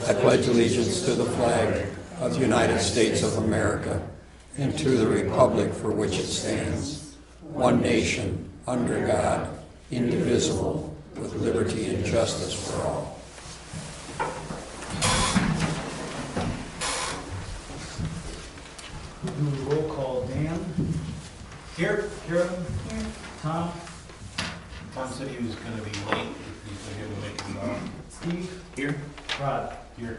I pledge allegiance to the flag of the United States of America and to the republic for which it stands, one nation, under God, indivisible, with liberty and justice for all. Do a roll call. Dan? Here. Carolyn? Here. Tom? Tom said he was going to be late. He's going to make it. Steve? Here. Rod? Here.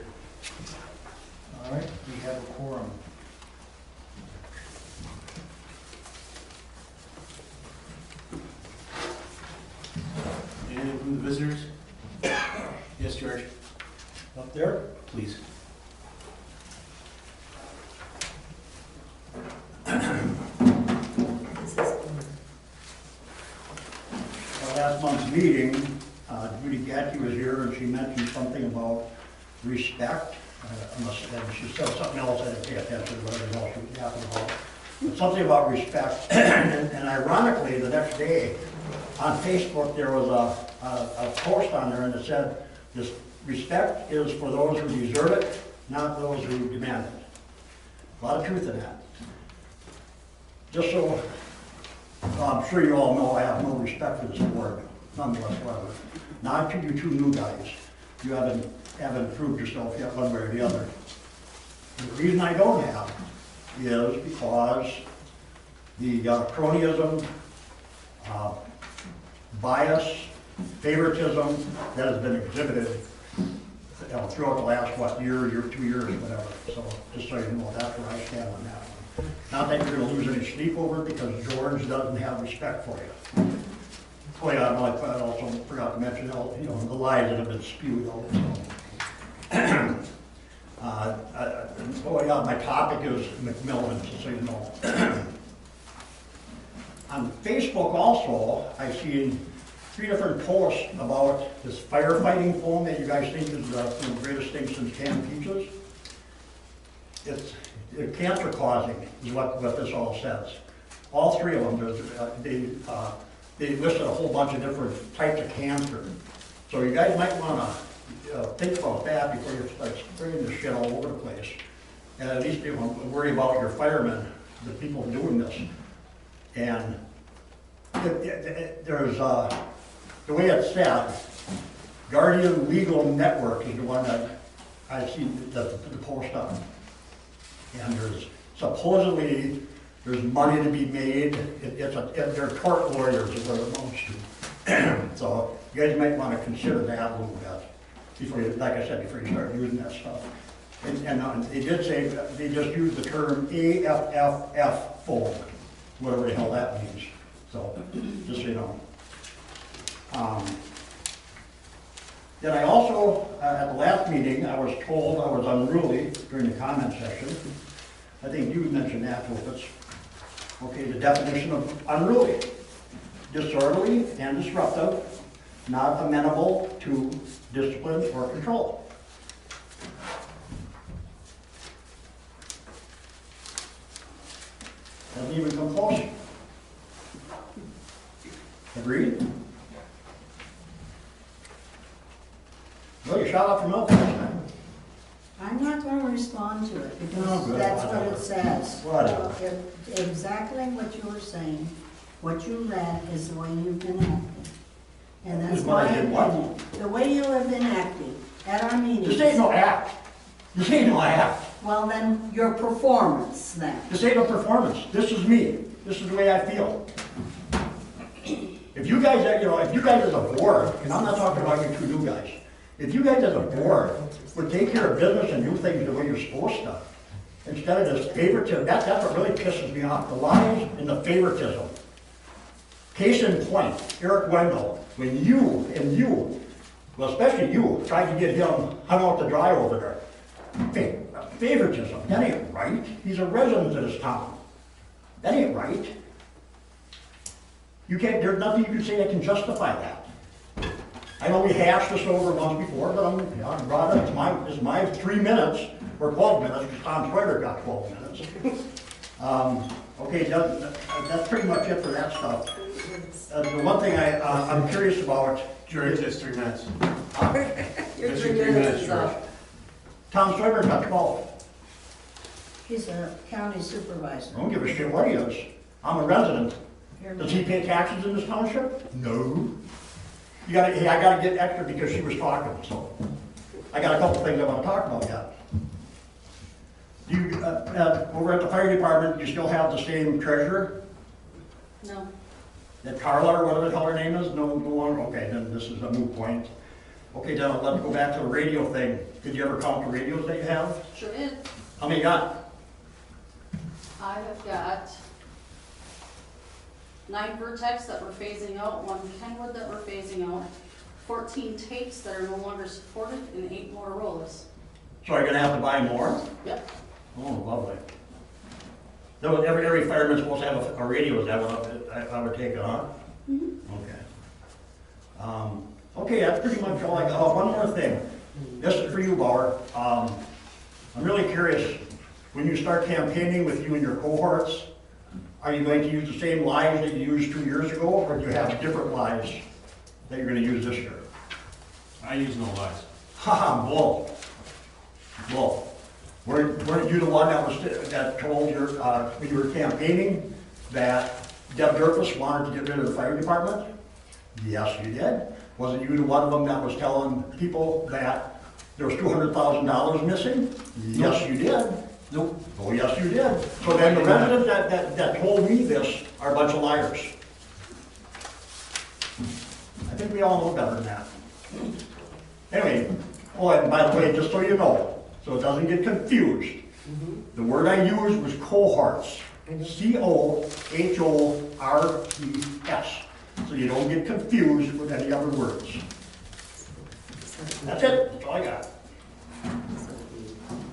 All right, we have a quorum. And from the visitors? Yes, George. Up there? Please. Last month's meeting, Judy Gatke was here and she mentioned something about respect. And she said something else, I didn't pay attention to whatever else she was yapping about. But something about respect. And ironically, the next day on Facebook, there was a post on there and it said, "This respect is for those who deserve it, not those who demand it." A lot of truth in that. Just so I'm sure you all know I have no respect for this board, none whatsoever. Not to you two new guys. You haven't proved yourself yet one way or the other. And the reason I don't have is because the cronyism, bias, favoritism that has been exhibited throughout the last, year, 2 years, whatever. So just so you know, that's where I stand on that one. Not that you're going to lose any sleep over it because George doesn't have respect for you. Oh yeah, I also forgot to mention, the lies that have been spewed out. So. Oh yeah, my topic is McMillan, just so you know. On Facebook also, I've seen 3 different posts about this firefighting foam that you guys think is the greatest thing since canned peaches. It's cancer causing is what this all says. All 3 of them, they listed a whole bunch of different types of cancer. So you guys might want to think about that before you start spraying this shit all over the place. And at least you won't worry about your firemen, the people doing this. And there's, the way it's said, Guardian Legal Network is the one that I've seen the post on. And there's supposedly there's money to be made. They're court lawyers is what it amounts to. So you guys might want to consider that a little bit before you, like I said, before you start using that stuff. And they did say they just used the term AFFF foam, whatever the hell that means. So just so you know. Then I also, at the last meeting, I was told I was unruly during the comment section. I think you mentioned that, Rufus. Okay, the definition of unruly. Disorderly and disruptive, not amenable to discipline or control. Doesn't even come close. Agreed? Well, you shot up from milk last time. I'm not going to respond to it because No, good, that's whatever. what it says. Whatever. Exactly what you were saying, what you read is the way you've been acting. And that's Is what I my did what? opinion. The way you have been acting at our meetings. This ain't no act. This ain't no act. Well, then, your performance then. This ain't no performance. This is me. This is the way I feel. If you guys, if you guys as a board, and I'm not talking about you two new guys, if you guys as a board would take care of business and do things the way you're supposed to, instead of this favoritism, that's what really pisses me off, the lies and the favoritism. Case in point, Eric Wendell, when you, well especially you, tried to get him hung out to dry over there. Favoritism, that ain't right. He's a resident of this town. That ain't right. You can't, there's nothing you can say that can justify that. I know we hashed this over once before, but I'm brought up, it's my 3 minutes, or 12 minutes, because Tom Schroeder got 12 minutes. Okay, that's pretty much it for that stuff. The one thing I'm curious about... George, that's 3 minutes. Your That's 3 your 3 minutes minutes, is George. up. Tom Sawyer got the call. He's a county supervisor. I don't give a shit what he is. I'm a resident. Here, Does he pay taxes in this township? No. Hey, I gotta get extra because she was talking, so. I got a couple things I wanna talk about yet. Do you, over at the fire department, you still have the same treasurer? No, That Carla, or whatever the hell her name is? No longer? Okay, then this is a moot point. Okay, then let's go back to the radio thing. Did you ever count the radios that you have? Sure did. How many you got? I have got 9 Vertex that we're phasing out, 1 Kenwood that we're phasing out, 14 tapes that are no longer supported, and 8 Motorola's. So you're gonna have to buy more? Yep. Oh, lovely. So every fireman's supposed to have a radio, is that what I would take it, huh? Okay. Okay, that's pretty much all I got. Oh, one more thing. This is for you, Bauer. I'm really curious, when you start campaigning with you and your cohorts, are you going to use the same lies that you used 2 years ago, or do you have different lies that you're gonna use this year? I use no lies. Haha, bull. Bull. Weren't you the one that told your, when you were campaigning, that Deb Durfus wanted to get rid of the fire department? Yes, you did. Wasn't you the one of them that was telling people that there was $200,000 missing? Yes, you did. Nope. Oh, yes, you did. So then the residents that told me this are a bunch of liars. I think we all know better than that. Anyway, oh, and by the way, just so you know, so it doesn't get confused, the word I used was cohorts. C-O-H-O-R-T-S. So you don't get confused with any other words. That's it. That's all I got.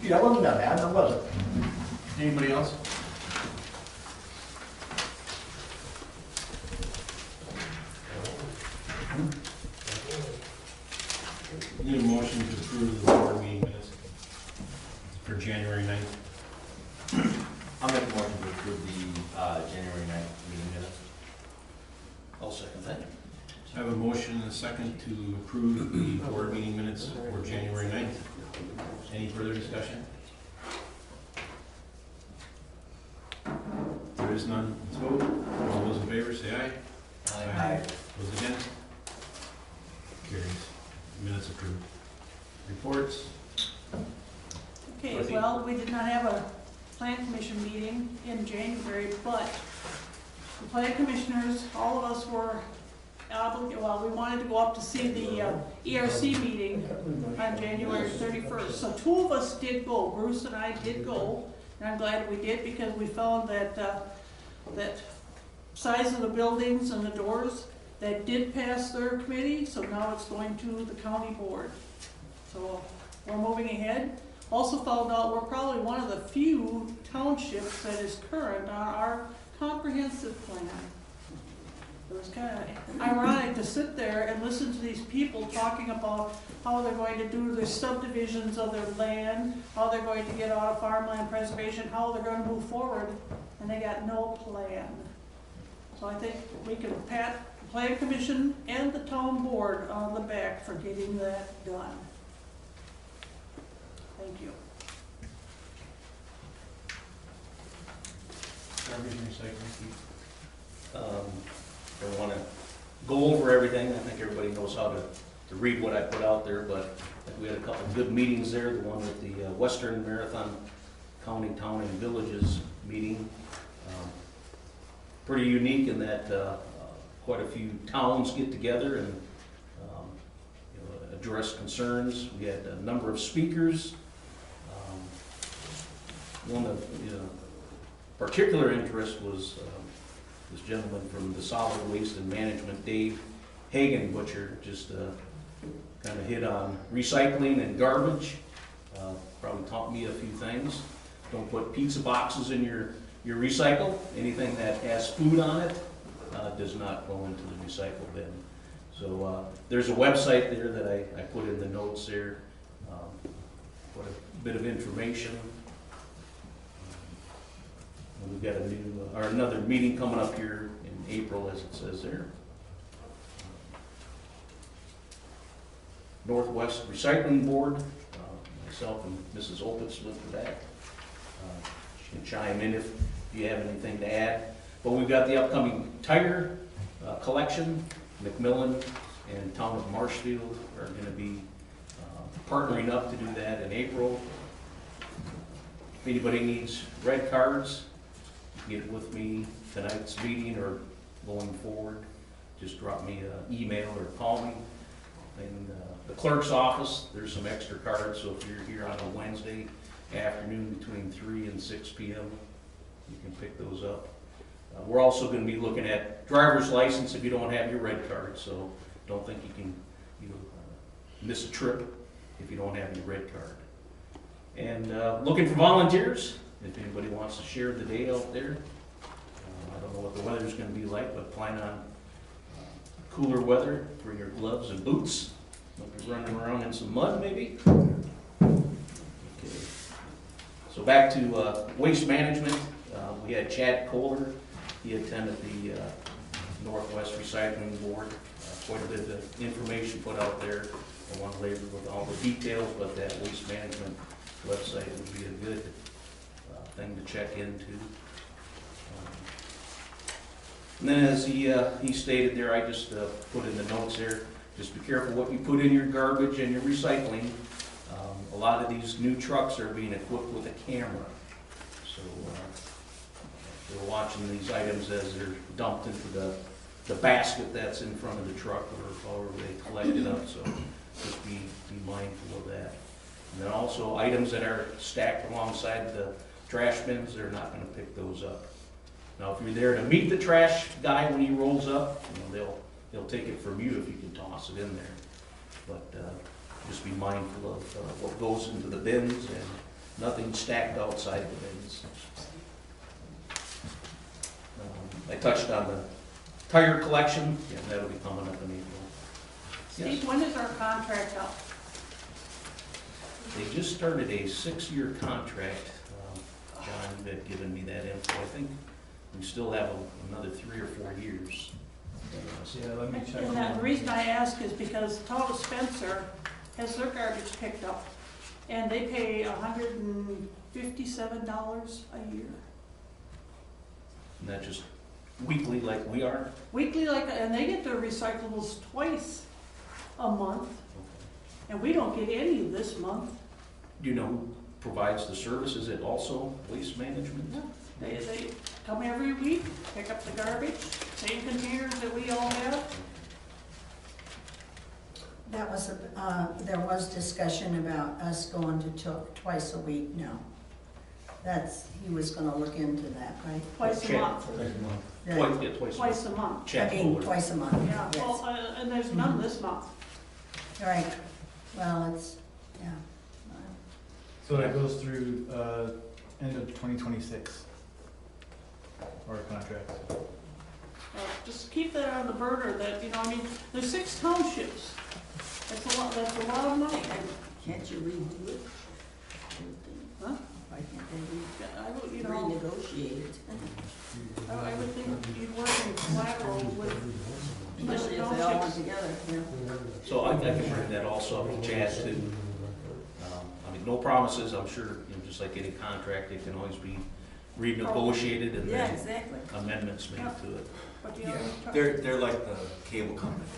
Gee, that wasn't that bad, that was it? Anybody else? Need a motion to approve the board meeting minutes for January 9th. I'll make a motion to approve the January 9th meeting minutes. I'll second that. I have a motion and a second to approve the board meeting minutes for January 9th. Any further discussion? If there is none, let's vote. All those in favor say aye. Aye. Those against? Carries. Minutes approved. Reports? Okay, Dorothy? well, we did not have a plan commission meeting in January, but the plan commissioners, all of us were obligated, well, we wanted to go up to see the ERC meeting on January 31st. So 2 of us did go, Bruce and I did go, and I'm glad we did because we found that that size of the buildings and the doors, that did pass their committee, so now it's going to the county board. So we're moving ahead. Also found out we're probably one of the few townships that is current on our comprehensive plan. It was kind of ironic to sit there and listen to these people talking about how they're going to do their subdivisions of their land, how they're going to get out of farmland preservation, how they're going to move forward, and they got no plan. So I think we can pat the Plan Commission and the town board on the back for getting that done. Thank you. Garbage and recycling, Keith? Don't want to go over everything. I think everybody knows how to read what I put out there, but I think we had a couple of good meetings there. The one with the Western Marathon County, Town, and Villages meeting. Pretty unique in that quite a few towns get together and address concerns. We had a number of speakers. One of particular interest was this gentleman from the Solid Waste and Management, Dave Hagen, Butcher, just kind of hit on recycling and garbage. Probably taught me a few things. Don't put pizza boxes in your recycle. Anything that has food on it does not go into the recycle bin. So there's a website there that I put in the notes there. Put a bit of information. We've got a new, or another meeting coming up here in April, as it says there. Northwest Recycling Board, myself and Mrs. Opitz with for that. She can chime in if you have anything to add. But we've got the upcoming tire collection. McMillan and Town of Marshfield are going to be partnering up to do that in April. If anybody needs red cards, get it with me tonight's meeting or going forward. Just drop me an email or call me. In the clerk's office, there's some extra cards, so if you're here on a Wednesday afternoon between 3 and 6 p.m., you can pick those up. We're also going to be looking at driver's license if you don't have your red card, so don't think you can miss a trip if you don't have your red card. And looking for volunteers, if anybody wants to share the day out there. I don't know what the weather's going to be like, but plan on cooler weather. Bring your gloves and boots. Don't be running around in some mud, maybe. Okay. So back to waste management. We had Chad Kohler. He attended the Northwest Recycling Board. Quite a bit of information put out there. I won't labor with all the details, but that waste management website would be a good thing to check into. And then as he stated there, I just put in the notes there, just be careful what you put in your garbage and your recycling. A lot of these new trucks are being equipped with a camera. So they're watching these items as they're dumped into the basket that's in front of the truck or however they collect it up. So just be mindful of that. And then also items that are stacked alongside the trash bins, they're not going to pick those up. Now, if you're there to meet the trash guy when he rolls up, they'll take it from you if you can toss it in there. But just be mindful of what goes into the bins and nothing stacked outside the bins. I touched on the tire collection, and that'll be coming up in April. Steve, when is our contract up? They just started a 6-year contract. John had given me that info. I think we still have another 3 or 4 years. Yeah, let me check. And the reason I ask is because Town of Spencer has their garbage picked up, and they pay $157 a year. And that's just weekly like we are. Weekly, and they get their recyclables twice a month, and we don't get any this month. Do you know who provides the service? Is it also waste management? No, they come every week, pick up the garbage, same containers that we all have. That was, there was discussion about us going to twice a week now. He was gonna look into that, right? Twice a month. Right. Twice a month. I Chad mean, Kohler. twice a month, Yeah, yes. well, and there's none this month. All right, well, yeah. So that goes through end of 2026, our contract. Just keep that on the burner that, I mean, there's 6 townships. That's a lot of money. Can't you redo it? Huh? Why can't I would, they renegotiate it? I would think you'd work in collateral with Especially the if they all went townships. together, yeah. So I can bring that also up with Chad too. I mean, no promises, I'm sure, just like any contract, it can always be renegotiated and Yeah, then exactly. amendments made to it. But Yeah, they're like the cable company.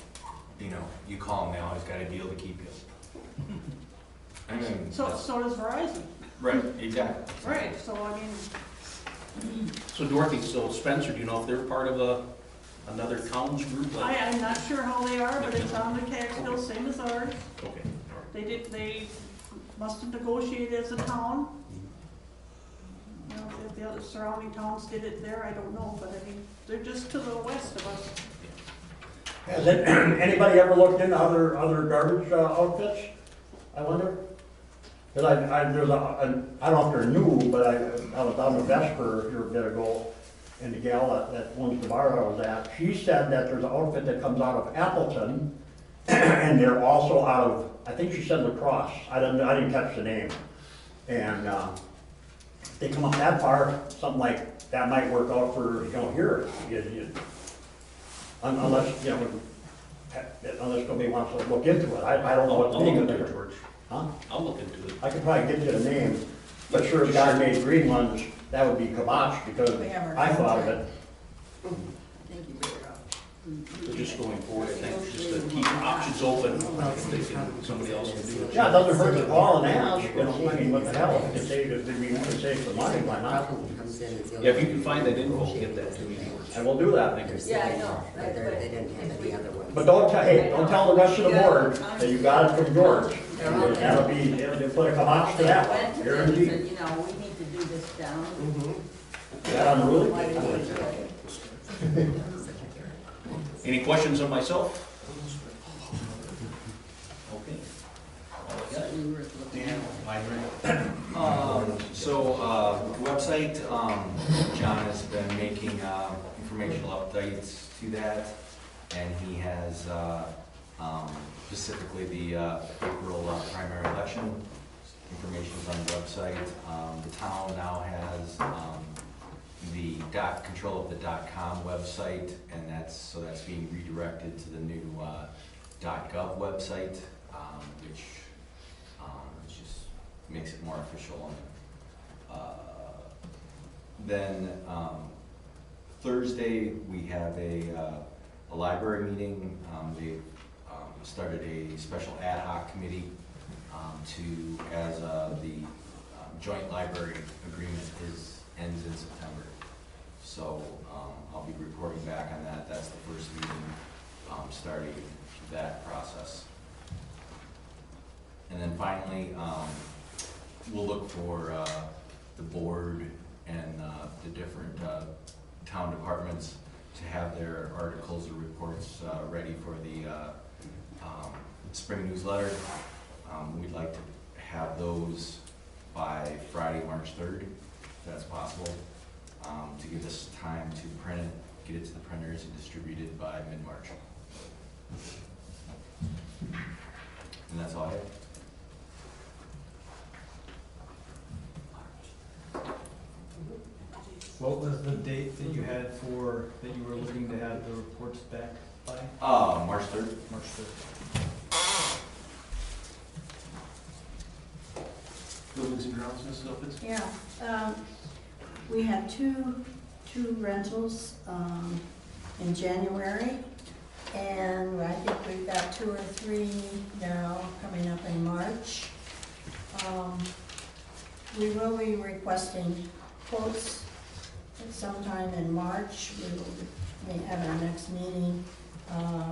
You call them, they always got a deal to keep you. I mean, So does Verizon. right, exactly. Right, so I mean, So Dorothy, so Spencer, do you know if they're part of another towns group? Like- I'm not sure how they are, but it's on the tax bill, same as ours. Okay, all right. They must have negotiated as a town. If the other surrounding towns did it there, I don't know, but I mean, they're just to the west of us. Has anybody ever looked into other garbage outfits, I wonder? Because I don't know if they're new, but I was down to Vesper here a bit ago, and the gal that owns the bar I was at, she said that there's an outfit that comes out of Appleton, and they're also out of, I think she said La Crosse, I didn't catch the name. And they come up that far, something like that might work out for, here. Unless somebody wants to look into it. I don't know what I'll the name look of into it, it. George. Huh? I'll look into it. I could probably get you the name, but sure, if God made green ones, that would be kibosh, because We have our I thought of it. Thank you, Pedro. But just going forward, I think, just to keep options open, if they can, somebody else can do it. Yeah, it doesn't hurt to call and ask, you know, I mean, what the hell, if they, if we want to save some money, why not? Yeah, if you can find that info, get that to me. I will do that. Yeah, I know, but they didn't have the other ones. But don't tell, hey, don't tell the rest of the board that you got it from George. That'll be, they'll put a kibosh to that one, guaranteed. You know, we need to do this down. Is that unruly? Why did we do it? Any questions on myself? Okay. All I got. Dan, library. Website, John has been making, informational updates to that, and he has, specifically the, April primary election information is on the website. The town now has, the control of the .com website, and that's being redirected to the new, .gov website, which, just makes it more official. Then Thursday, we have a library meeting. They've started a special ad hoc committee as the joint library agreement ends in September. So I'll be reporting back on that. That's the first meeting starting that process. And then finally, we'll look for the board and the different town departments to have their articles or reports ready for the spring newsletter. We'd like to have those by Friday, March 3rd, if that's possible, to give us time to print it, get it to the printers and distribute it by mid-March. And that's all I have. What was the date that you had for, that you were looking to have the reports back by? March 3rd. March 3rd. Buildings and grounds, Mrs. Opitz? Yeah, we had two rentals, in January, and I think we've got 2 or 3 now coming up in March. We will be requesting quotes sometime in March. We may have our next meeting,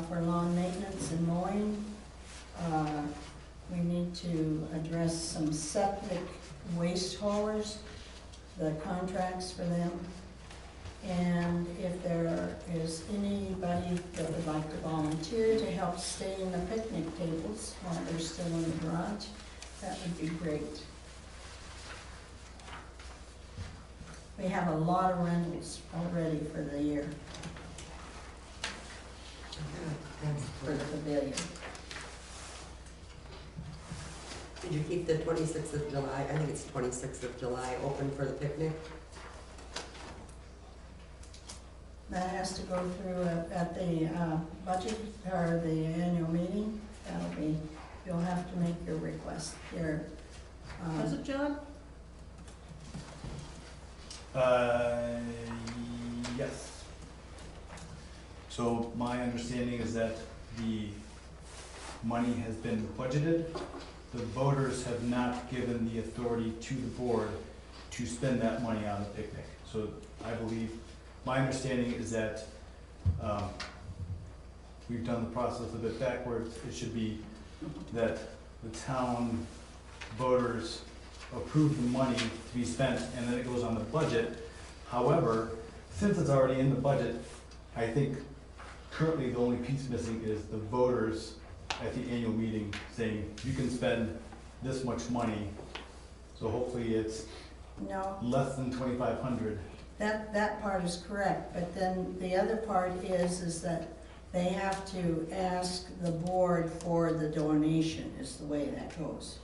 for lawn maintenance and mowing. We need to address some septic waste haulers, the contracts for them. And if there is anybody that would like to volunteer to help stay in the picnic tables while they're still in the garage, that would be great. We have a lot of rentals already for the year for the pavilion. Did you keep the 26th of July, I think it's 26th of July, open for the picnic? That has to go through at the budget, or the annual meeting. That'll be, you'll have to make your request there. Was it John? Yes. So my understanding is that the money has been budgeted. The voters have not given the authority to the board to spend that money on the picnic. So I believe, my understanding is that we've done the process a bit backwards. It should be that the town voters approve the money to be spent, and then it goes on the budget. However, since it's already in the budget, I think currently the only piece missing is the voters at the annual meeting saying, you can spend this much money. So hopefully it's No, less than 2,500. that part is correct, but then the other part is that they have to ask the board for the donation, is the way that goes.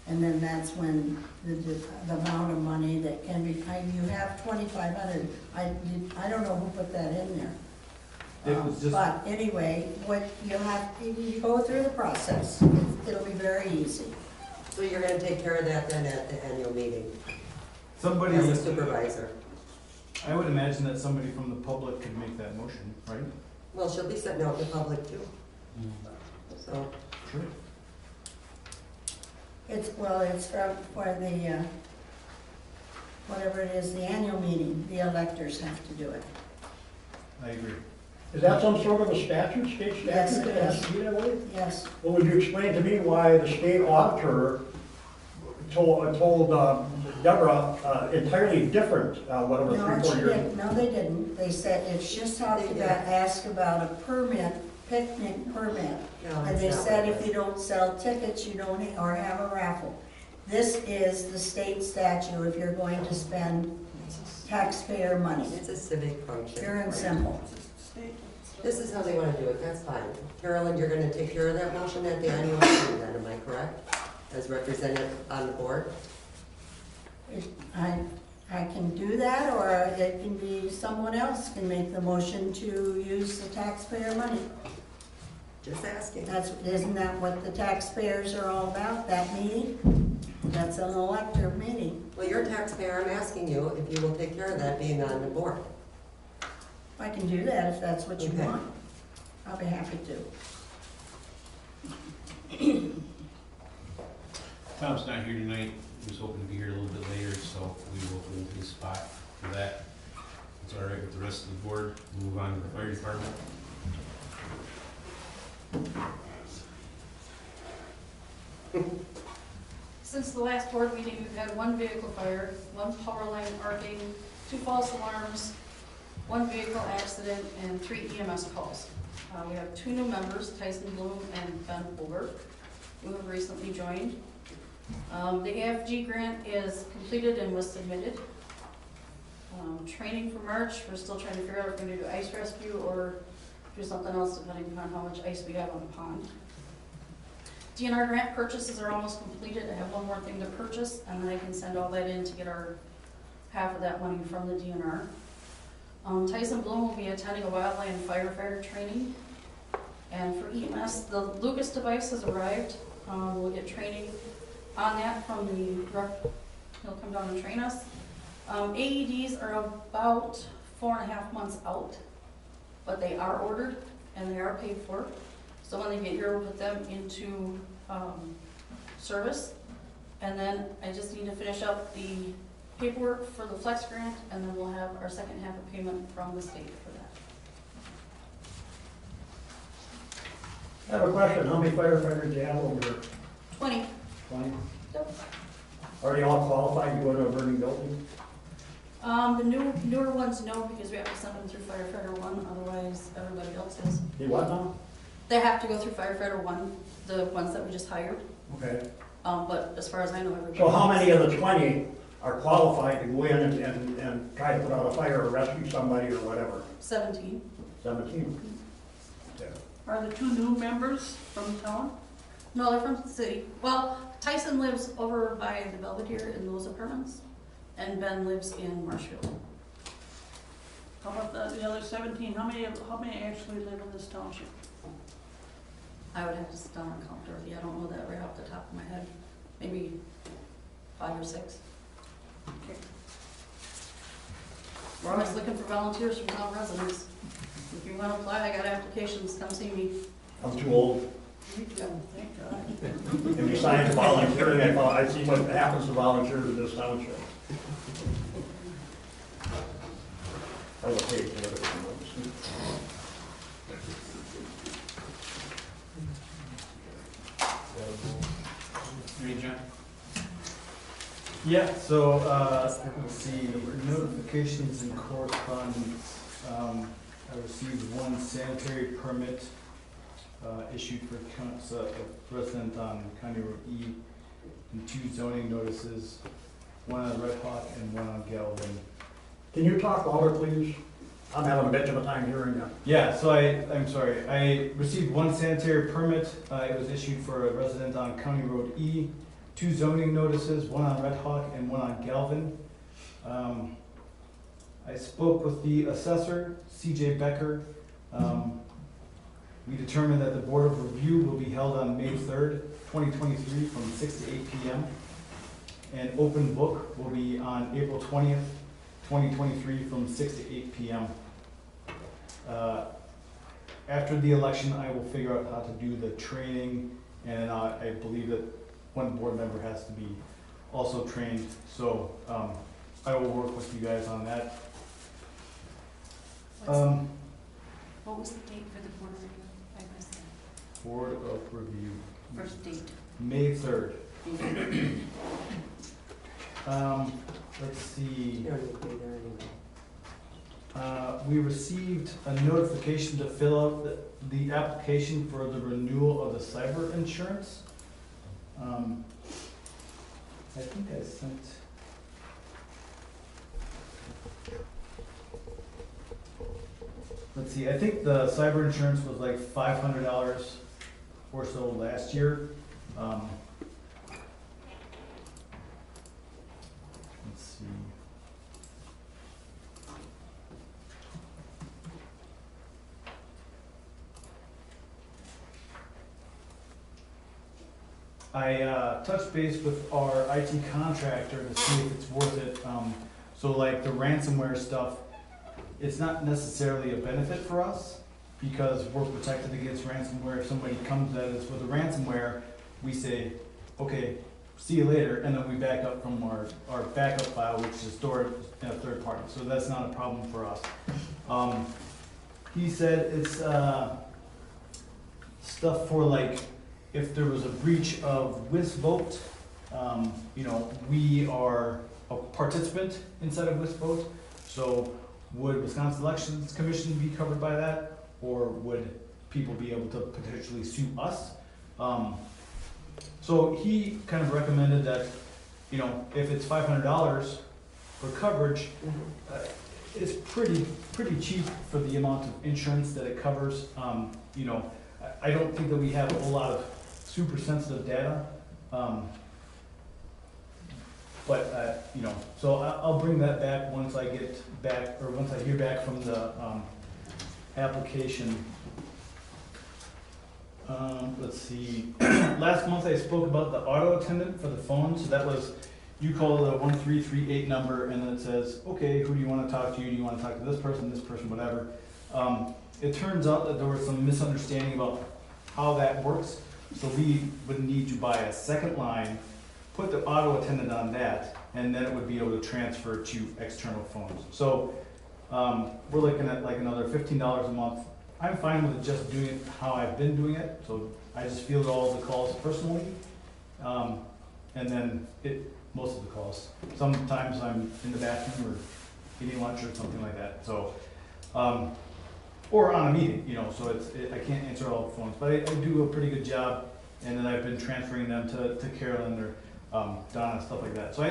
And then that's when the amount of money that can be, you have 2,500, I don't know who put that in there. It was just, But anyway, what you have, you go through the process, it'll be very easy. So you're gonna take care of that then at the annual meeting somebody, as a supervisor? I would imagine that somebody from the public could make that motion, right? Well, she'll be sitting out in the public too. So, Sure. It's for the, whatever it is, the annual meeting, the electors have to do it. I agree. Is that some sort of a statute, state Yes, statute it that has is. to be that way? Yes, Well, would you explain to me why the state auditor told Deborah entirely different, whatever, no, 3, 4 she years? didn't, no, they didn't. They said if she talked They did. about, ask about a permit, picnic permit, no, and it's they not said like if that. you don't sell tickets, you don't, or have a raffle. This is the state statute if you're going to spend taxpayer money, It's a civic function. pure and simple. State. This is how they wanna do it, that's fine. Carolyn, you're gonna take care of that motion at the annual meeting then, am I correct? As represented on the board? I can do that, or it can be someone else can make the motion to use the taxpayer money. Just asking. Isn't that what the taxpayers are all about, that meeting? That's an elector meeting. Well, you're a taxpayer, I'm asking you if you will take care of that being on the board. I can do that if that's what you Okay. want. I'll be happy to. Tom's not here tonight. He was hoping to be here a little bit later, so we will hold his spot for that. It's all right with the rest of the board. Move on to the fire department. Since the last board meeting, we've had one vehicle fire, one power line arcing, 2 false alarms, 1 vehicle accident, and 3 EMS calls. We have 2 new members, Tyson Bloom and Ben Holbert, who have recently joined. The AFG grant is completed and was submitted. Training for March, we're still trying to figure out if we're gonna do ice rescue or do something else depending upon how much ice we have on the pond. DNR grant purchases are almost completed. I have one more thing to purchase, and then I can send all that in to get our half of that money from the DNR. Tyson Bloom will be attending a wildland firefighter training. And for EMS, the Lucas device has arrived. We'll get training on that from the rep. He'll come down and train us. AEDs are about 4.5 months out, but they are ordered and they are paid for. So when they get here, we'll put them into service. And then I just need to finish up the paperwork for the flex grant, and then we'll have our second half of payment from the state for that. I have a question, how many firefighters do you have over there? 20. 20? Yep. Are they all qualified to go into a burning building? The newer ones, no, because we have to send them through firefighter 1, otherwise everybody else is. They what now? They have to go through firefighter 1, the ones that we just hired. Okay. But as far as I know, everybody. So how many of the 20 are qualified to go in and try to put out a fire or rescue somebody or whatever? 17. 17? Are the 2 new members from town? No, they're from the city. Well, Tyson lives over by the Belvedere in those apartments, and Ben lives in Marshfield. How about the other 17? How many actually live in this township? I would have to sit down and count, Dorothy. I don't know that right off the top of my head. Maybe 5 or 6. Okay. We're always looking for volunteers from town residents. If you want to apply, I got applications, come see me. I'm too old. Thank God. And besides volunteering, I see what happens to volunteers in this township. I will pay for it. Ready, John? Yeah, so, let's see, notifications and correspondence. I received 1 sanitary permit, issued for a resident on County Road E, and 2 zoning notices, 1 on Red Hawk and 1 on Galvin. Can you talk louder, please? I'm having a bit of a time hearing you. Yeah, so I'm sorry, I received 1 sanitary permit, it was issued for a resident on County Road E, 2 zoning notices, 1 on Red Hawk and 1 on Galvin. I spoke with the assessor, CJ Becker, We determined that the Board of Review will be held on May 3rd, 2023 from 6 to 8 p.m. And open book will be on April 20th, 2023 from 6 to 8 p.m. After the election, I will figure out how to do the training, and I believe that one board member has to be also trained. So I will work with you guys on that. What was the date for the board review? I missed that. Board of Review, First date. May 3rd. Let's see. You don't need to be there anyway. We received a notification to fill out the application for the renewal of the cyber insurance. I think I sent. Let's see, I think the cyber insurance was like $500 or so last year. Let's see. I touched base with our IT contractor to see if it's worth it. So like the ransomware stuff, it's not necessarily a benefit for us because we're protected against ransomware. If somebody comes at us with a ransomware, we say, okay, see you later, and then we back up from our backup file, which is stored in a third party. So that's not a problem for us. He said it's stuff for like, if there was a breach of WisVote, you know, we are a participant inside of WisVote. So would Wisconsin Elections Commission be covered by that? Or would people be able to potentially sue us? So he kind of recommended that, you know, if it's $500 for coverage, it's pretty cheap for the amount of insurance that it covers. You know, I don't think that we have a whole lot of super sensitive data. But you know, so I'll bring that back once I get back, or once I hear back from the application. Let's see. Last month I spoke about the auto attendant for the phone. So that was, you call the 1338 number, and then it says, okay, who do you want to talk to? Do you want to talk to this person, whatever. It turns out that there was some misunderstanding about how that works. So we would need to buy a second line, put the auto attendant on that, and then it would be able to transfer to external phones. So we're looking at like another $15 a month. I'm fine with just doing it how I've been doing it. So I just field all the calls personally, and then most of the calls. Sometimes I'm in the bathroom or eating lunch or something like that. So, or on a meeting, you know. So I can't answer all the phones, but I do a pretty good job. And then I've been transferring them to Carolyn or Donna, stuff like that. So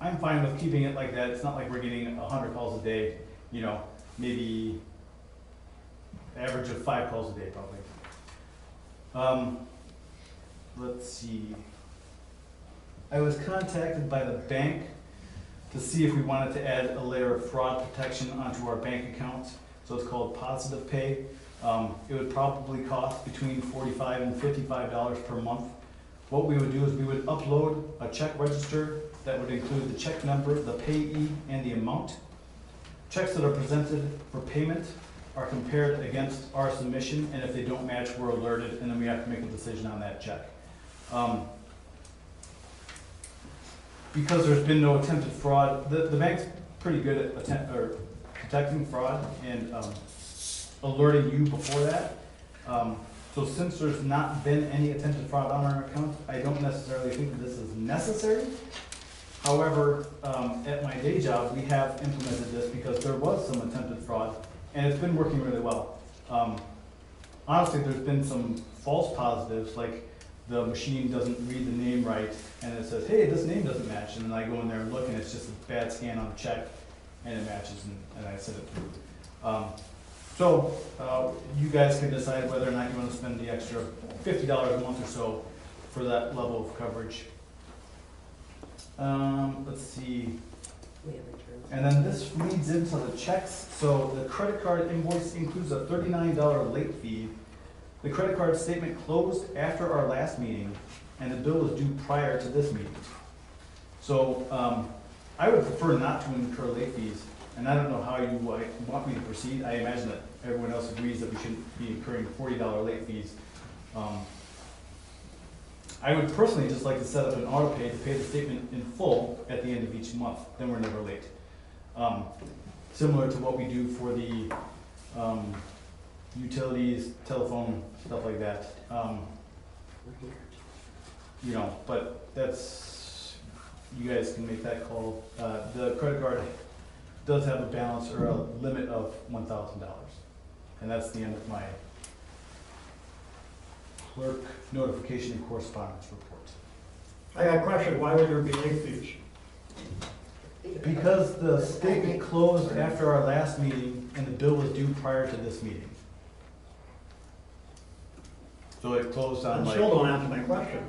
I'm fine with keeping it like that. It's not like we're getting 100 calls a day, you know, maybe average of 5 calls a day probably. Let's see. I was contacted by the bank to see if we wanted to add a layer of fraud protection onto our bank accounts. So it's called Positive Pay. It would probably cost between $45 and $55 per month. What we would do is we would upload a check register that would include the check number, the payee, and the amount. Checks that are presented for payment are compared against our submission, and if they don't match, we're alerted, and then we have to make a decision on that check. Because there's been no attempted fraud, the bank's pretty good at detecting fraud and alerting you before that. So since there's not been any attempted fraud on our account, I don't necessarily think that this is necessary. However, at my day job, we have implemented this because there was some attempted fraud, and it's been working really well. Honestly, there's been some false positives, like the machine doesn't read the name right, and it says, hey, this name doesn't match, and then I go in there and look, and it's just a bad scan on the check, and it matches, and I send it through. So you guys can decide whether or not you want to spend the extra $50 a month or so for that level of coverage. Let's see. We have returned. And then this leads into the checks. So the credit card invoice includes a $39 late fee. The credit card statement closed after our last meeting, and the bill was due prior to this meeting. So I would prefer not to incur late fees, and I don't know how you want me to proceed. I imagine that everyone else agrees that we shouldn't be incurring $40 late fees. I would personally just like to set up an auto pay to pay the statement in full at the end of each month, then we're never late. Similar to what we do for the utilities, telephone, stuff like that. You know, but that's, you guys can make that call. The credit card does have a balance or a limit of $1,000. And that's the end of my clerk notification and correspondence report. I got a question, why would there be late fees? Because the statement closed after our last meeting and the bill was due prior to this meeting. So it closed on I like, still don't answer my question.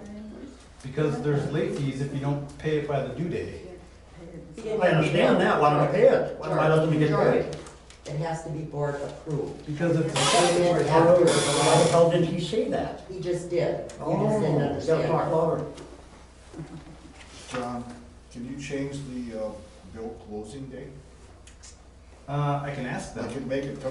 because there's late fees if you don't pay it by the due date. I understand that, why don't I pay it? Why doesn't it get paid? It has to be board approved. Because it's, Payment Why after- the hell didn't he say that? He just did. You Oh, just didn't gotta understand. talk louder. John, can you change the bill closing date? I can ask them. Make it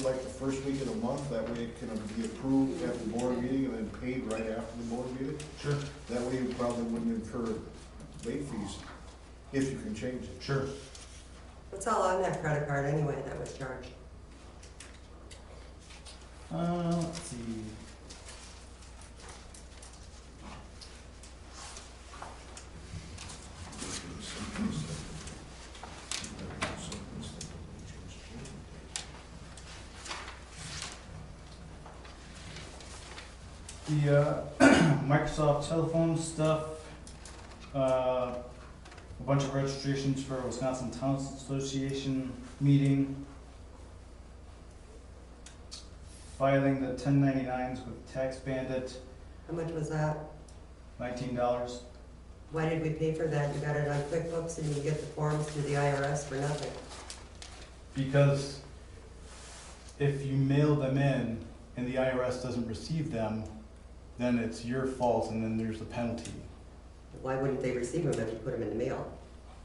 like the first week of the month, that way it can be approved at the board meeting and then paid right after the board meeting? Sure. That way you probably wouldn't incur late fees, if you can change it. Sure. What's all on that credit card anyway that was charged? Let's see. The Microsoft telephone stuff, a bunch of registrations for Wisconsin Towns Association meeting, filing the 1099s with Tax Bandit, How much was that? $19. Why did we pay for that? You got it on QuickBooks and you get the forms to the IRS for nothing. Because if you mail them in and the IRS doesn't receive them, then it's your fault and then there's a penalty. Why wouldn't they receive them if you put them in the mail?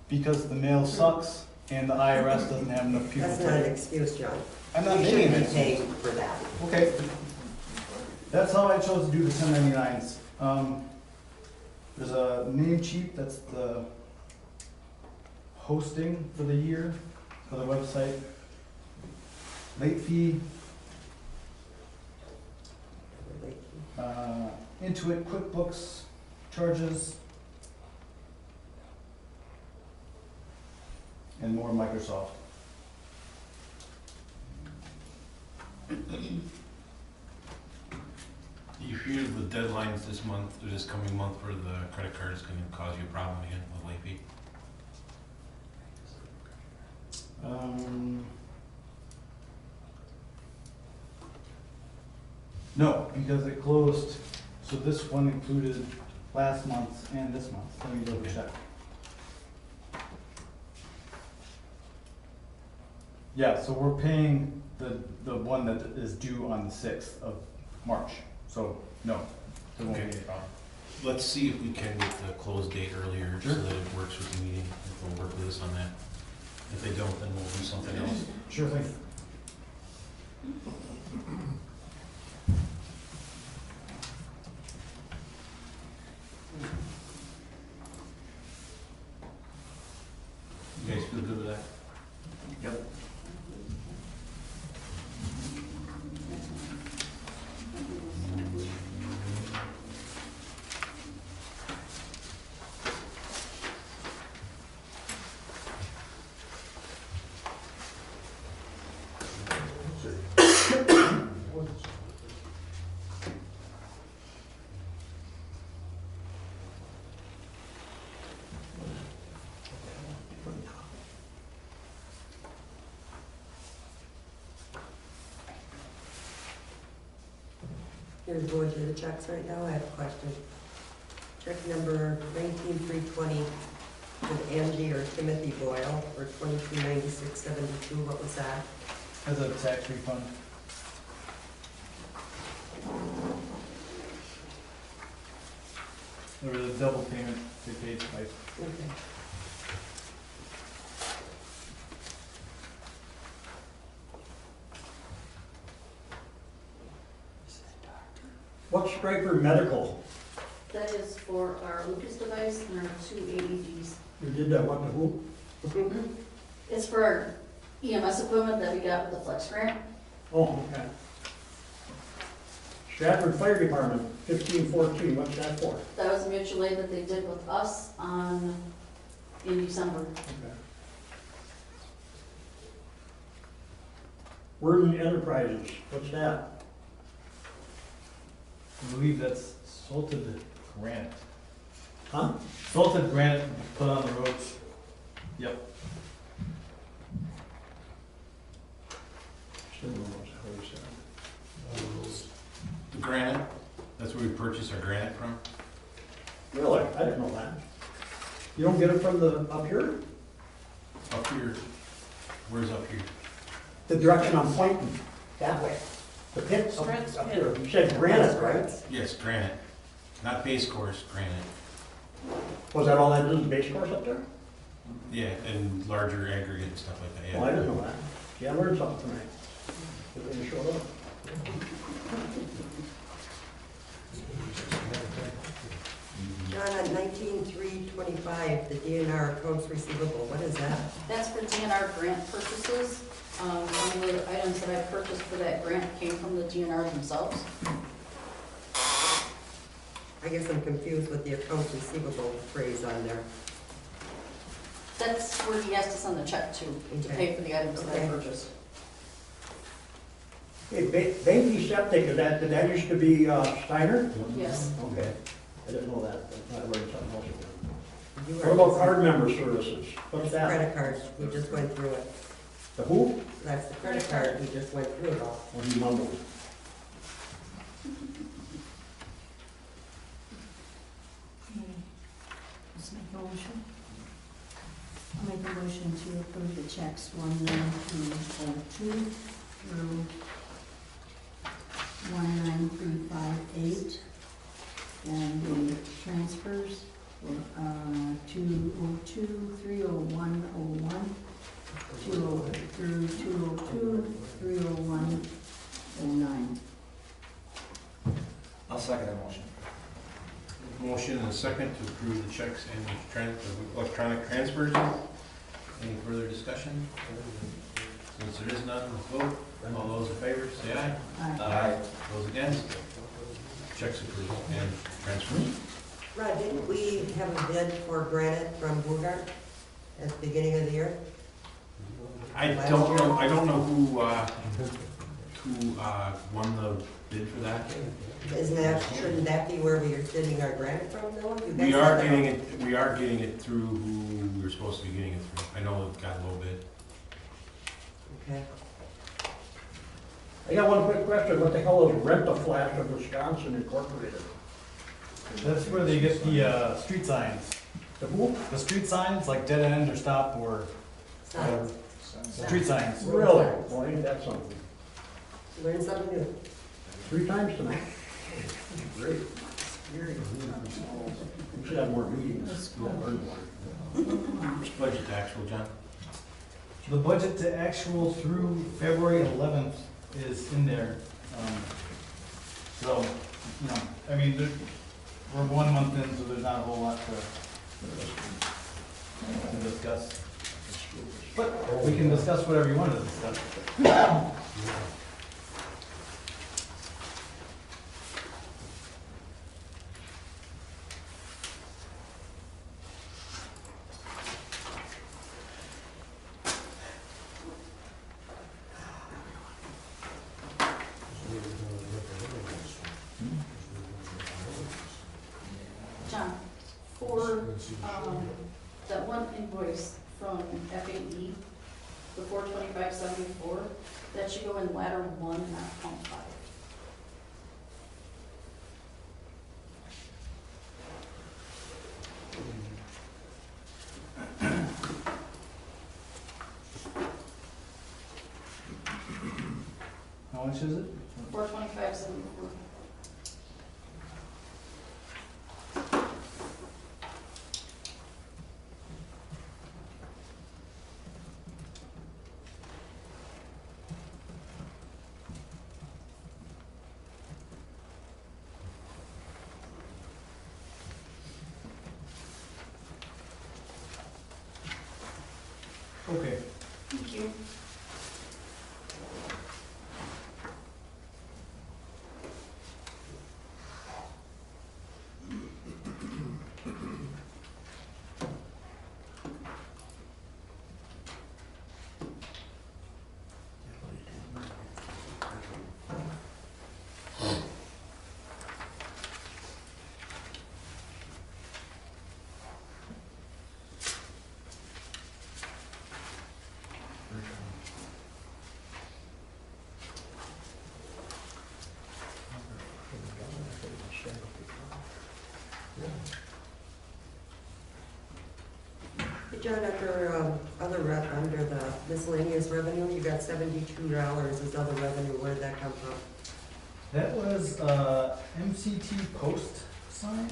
Because the mail sucks and the IRS doesn't have enough people That's not an to. excuse, John. I'm not You making shouldn't an be excuse. paying for that. Okay. That's how I chose to do the 1099s. There's a name sheet, that's the hosting for the year for the website. Late fee, Intuit QuickBooks charges, and more Microsoft. Do you fear the deadlines this month, or this coming month, where the credit card is gonna cause you a problem again with late fee? No, because it closed, so this one included last month and this month. Let me double check. Yeah, so we're paying the one that is due on the 6th of March. So, no, there won't be any problem. Let's see if we can get the close date earlier, so that it works with the meeting, if they'll work with us on that. If they don't, then we'll do something else. Sure thing. You guys feel good with that? Yep. You're going through the checks right now, I have a question. Check number 19320 with Angie or Timothy Boyle for $2296.72. What was that? As a tax refund. There was a double payment they paid twice. Okay. What's Stryker Medical? That is for our Lucas device and our 2 AEDs. You did that, what, to who? It's for our EMS equipment that we got with the Flex grant. Oh, okay. Stratford Fire Department, 1514, what's that for? That was a mutual aid that they did with us in December. Okay. Worden Enterprises, what's that? I believe that's salted granite. Huh? Salted granite put on the roads. Yep. Still don't know what he said. Granite, that's where we purchase our granite from. Really? I didn't know that. You don't get it from the, up here? Up here, where's up here? The direction I'm pointing, that way. The pit up Grant's up pit. here. You said granite, right? Yes, granite, not base course, granite. Was that all that is, base course up there? Yeah, and larger aggregate and stuff like that, Oh, I yeah. didn't know that. See, I learned something tonight. Good thing you showed up. John, on 19-325, the DNR accounts receivable, what is that? That's for DNR grant purchases. Some of the items that I purchased for that grant came from the DNR themselves. I guess I'm confused with the accounts receivable phrase on there. That's where he has to send the check to pay for the items that I Okay. purchased. Hey, Banky Septic, did that used to be Steiner? Yes. Okay. I didn't know that. I learned something else. You What were- about card member services? What's That's that? credit cards, we just went through it. The who? That's the credit card, we just went through it all. What he mumbled. Let's make a motion. I'll make a motion to approve the checks 19302 through 19358. And the transfers for 202, 30101, 202 through 202, 30109. I'll second that motion. Motion and a second to approve the checks and the electronic transfers. Any further discussion? Since there is none, let's vote. All those in favor, say aye. Aye. Those against? Checks approved and transfers. Rod, didn't we have a bid for granite from Bugart at the beginning of the year? I don't know who won the bid for that. Shouldn't that be where we are getting our granite from, though? You guys We are have getting it through who we were supposed to be getting it through. I know it got a little bit. Okay. I got one quick question. What the hell is Rent-A-Flash of Wisconsin Incorporated? That's where they get the street signs. The who? The street signs, like dead end or stop or whatever. Street signs. Really? Well, ain't that something? Learn something new. 3 times tonight. Great. We should have more meetings. Learn more. What's budget to actual, John? The budget to actual through February 11th is in there. So, you know, I mean, we're 1 month in, so there's not a whole lot to discuss. But we can discuss whatever you want to discuss. John, for that one invoice from FAE, the 42574, that should go in ladder 1, not column 5. How much is it? 425.74. Okay. Thank you. Hey, John, under the miscellaneous revenue, you got $72 as other revenue. Where did that come from? That was, MCT post sign.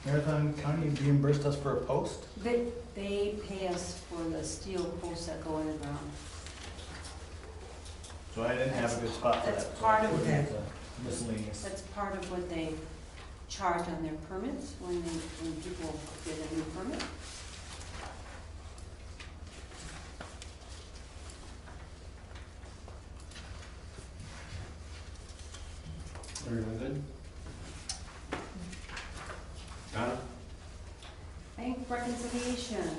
Marathon County reimbursed us for a post. They pay us for the steel posts that go in the ground. So I didn't have a good spot for that. That's part of Okay. Miscellaneous. That's part of what they charge on their permits when people get a new permit. Everyone good? Donna? Bank reconciliation,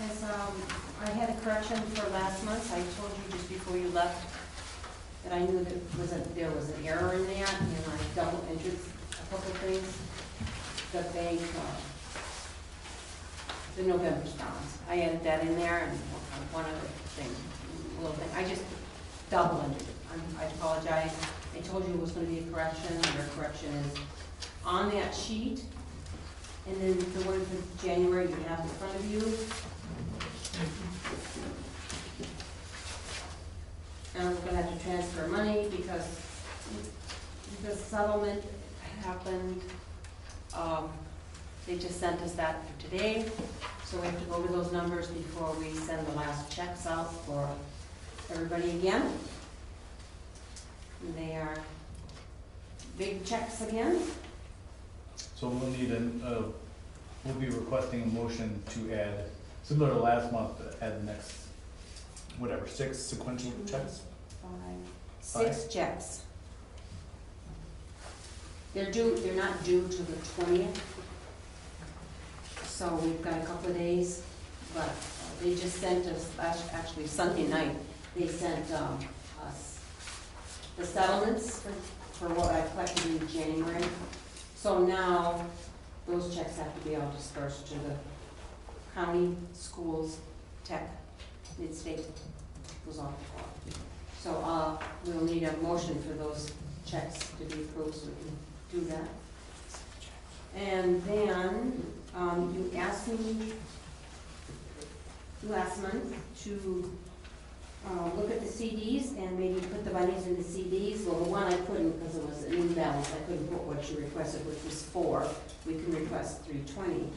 as, I had a correction for last month, I told you just before you left that I knew that there was an error in that, and I double entered a couple things. The bank, the November balance, I added that in there, and one other thing, little thing, I just double entered it. I apologize, I told you it was gonna be a correction, your correction is on that sheet. And then the one for January you have in front of you. And we're gonna have to transfer money because the settlement happened, they just sent us that for today. So we have to go over those numbers before we send the last checks out for everybody again. And they are big checks again. So we'll need we'll be requesting a motion to add, similar to last month, add the next, whatever, 6 sequential checks? 6 checks. They're not due to the 20th. So we've got a couple of days, but they just sent us, actually Sunday night, they sent us the settlements for what I collected in January. So now, those checks have to be all dispersed to the county, schools, tech, mid-state, goes on. So, we'll need a motion for those checks to be approved, so we can do that. And then, you asked me last month to look at the CDs and maybe put the monies in the CDs. Well, the one I couldn't because it was an imbalance. I couldn't put what you requested, which was 4. We can request 320.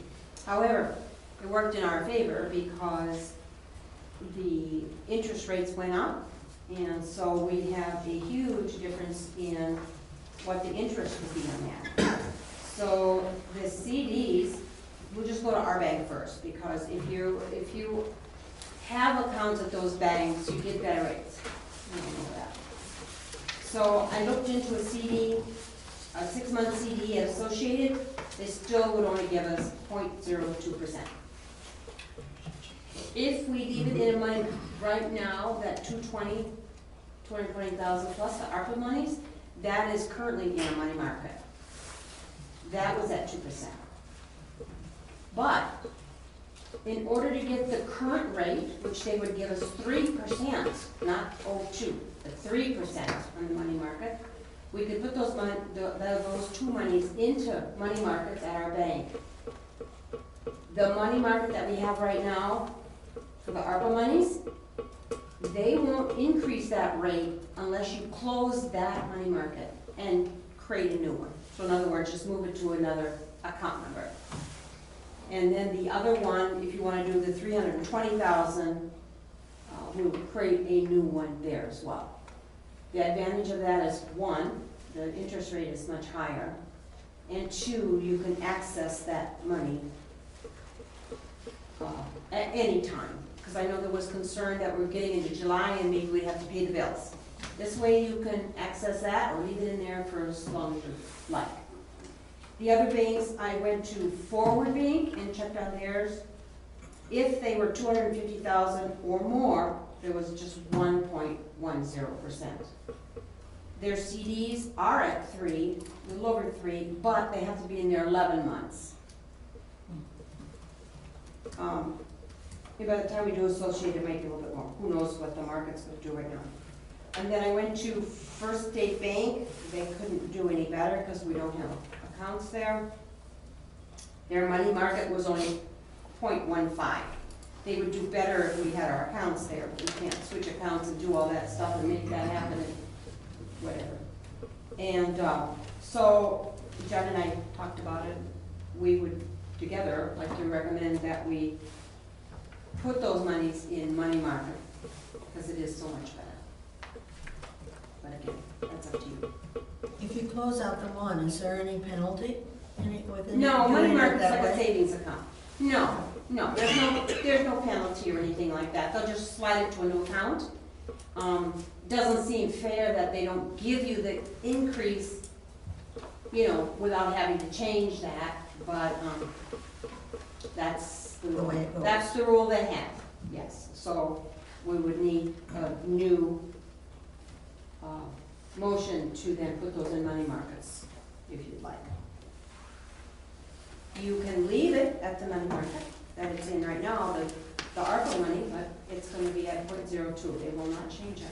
However, it worked in our favor because the interest rates went up, and so we have a huge difference in what the interest would be on that. So the CDs, we'll just go to our bank first, because if you have accounts at those banks, you get better rates. You don't know that. So I looked into a CD, a 6-month CD at Associated. They still would only give us 0.02%. If we leave it in money right now, that 220,000 plus the ARPA monies, that is currently in a money market. That was at 2%. But in order to get the current rate, which they would give us 3%, not 0.2, but 3% on the money market, we could put those two monies into money markets at our bank. The money market that we have right now for the ARPA monies, They won't increase that rate unless you close that money market and create a new one. So in other words, just move it to another account number. And then the other one, if you wanna do the 320,000, we'll create a new one there as well. The advantage of that is, one, the interest rate is much higher, and two, you can access that money at any time. Because I know there was concern that we're getting into July and maybe we'd have to pay the bills. This way you can access that or leave it in there for as long as you like. The other banks, I went to Forward Bank and checked on theirs. If they were 250,000 or more, there was just 1.10%. Their CDs are at 3, a little over 3, but they have to be in there 11 months. By the time we do Associated, it might be a little bit more. Who knows what the market's going to do right now. And then I went to First State Bank. They couldn't do any better because we don't have accounts there. Their money market was only 0.15. They would do better if we had our accounts there. We can't switch accounts and do all that stuff and make that happen and whatever. And so John and I talked about it. We would together like to recommend that we put those monies in money market because it is so much better. But again, that's up to you. If you close out the one, is there any penalty? No, money doing it market's that like a way? savings account. No, there's no penalty or anything like that. They'll just slide it to a new account. Doesn't seem fair that they don't give you the increase, without having to change that, but, that's the way it goes. That's the rule they have, yes. So we would need a new, motion to then put those in money markets, if you'd like. You can leave it at the money market that it's in right now, the ARPA money, but it's gonna be at 0.02. They will not change it.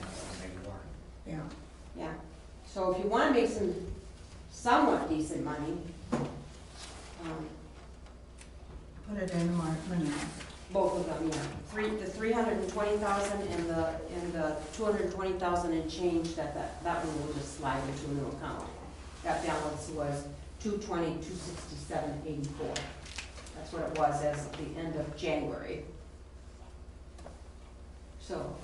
Yeah. Yeah. So if you wanna make some somewhat decent money, Put it in the money market. both of them, yeah. The 320,000 and the 220,000 and change, that one will just slide into a new account. That balance was 220, 267.84. That's what it was as of the end of January. So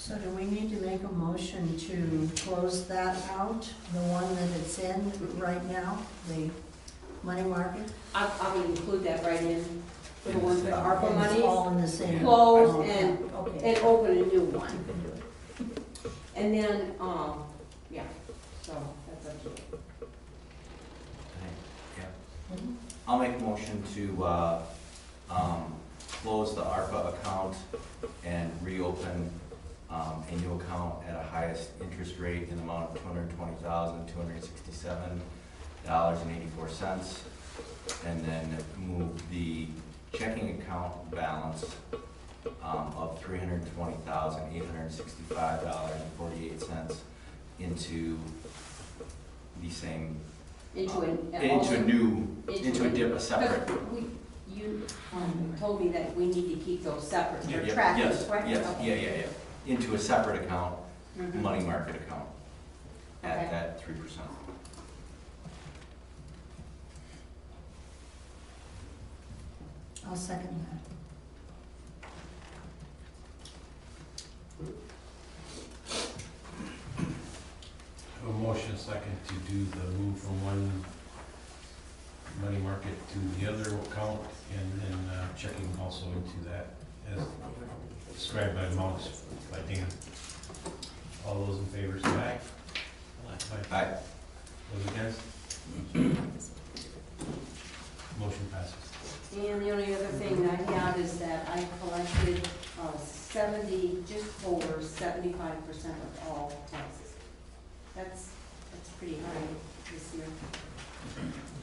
do we need to make a motion to close that out, the one that it's in right now, the money market? I would include that right in for the one for the ARPA It's money. all in the same. Close and Okay. open a new one. You can do it. And then, yeah, so that's up to you. Yeah. Mhm. I'll make a motion to close the ARPA account and reopen a new account at a highest interest rate in the amount of $220,267.84, and then move the checking account balance of $320,865.48 into the same, into a separate. You told me that we need to keep those separate, they're Yeah, tracking, yes, correct? yes, Okay. yeah. Into a separate account, Mhm. money market account, Okay. at that 3%. I'll second that. A motion second to do the move from one money market to the other account, and then checking also into that as described by amounts by Dan. All those in favor say aye. Aye. Those against? Motion passes. And the only other thing I have is that I collected 70, just over 75% of all taxes. That's pretty high this year. Is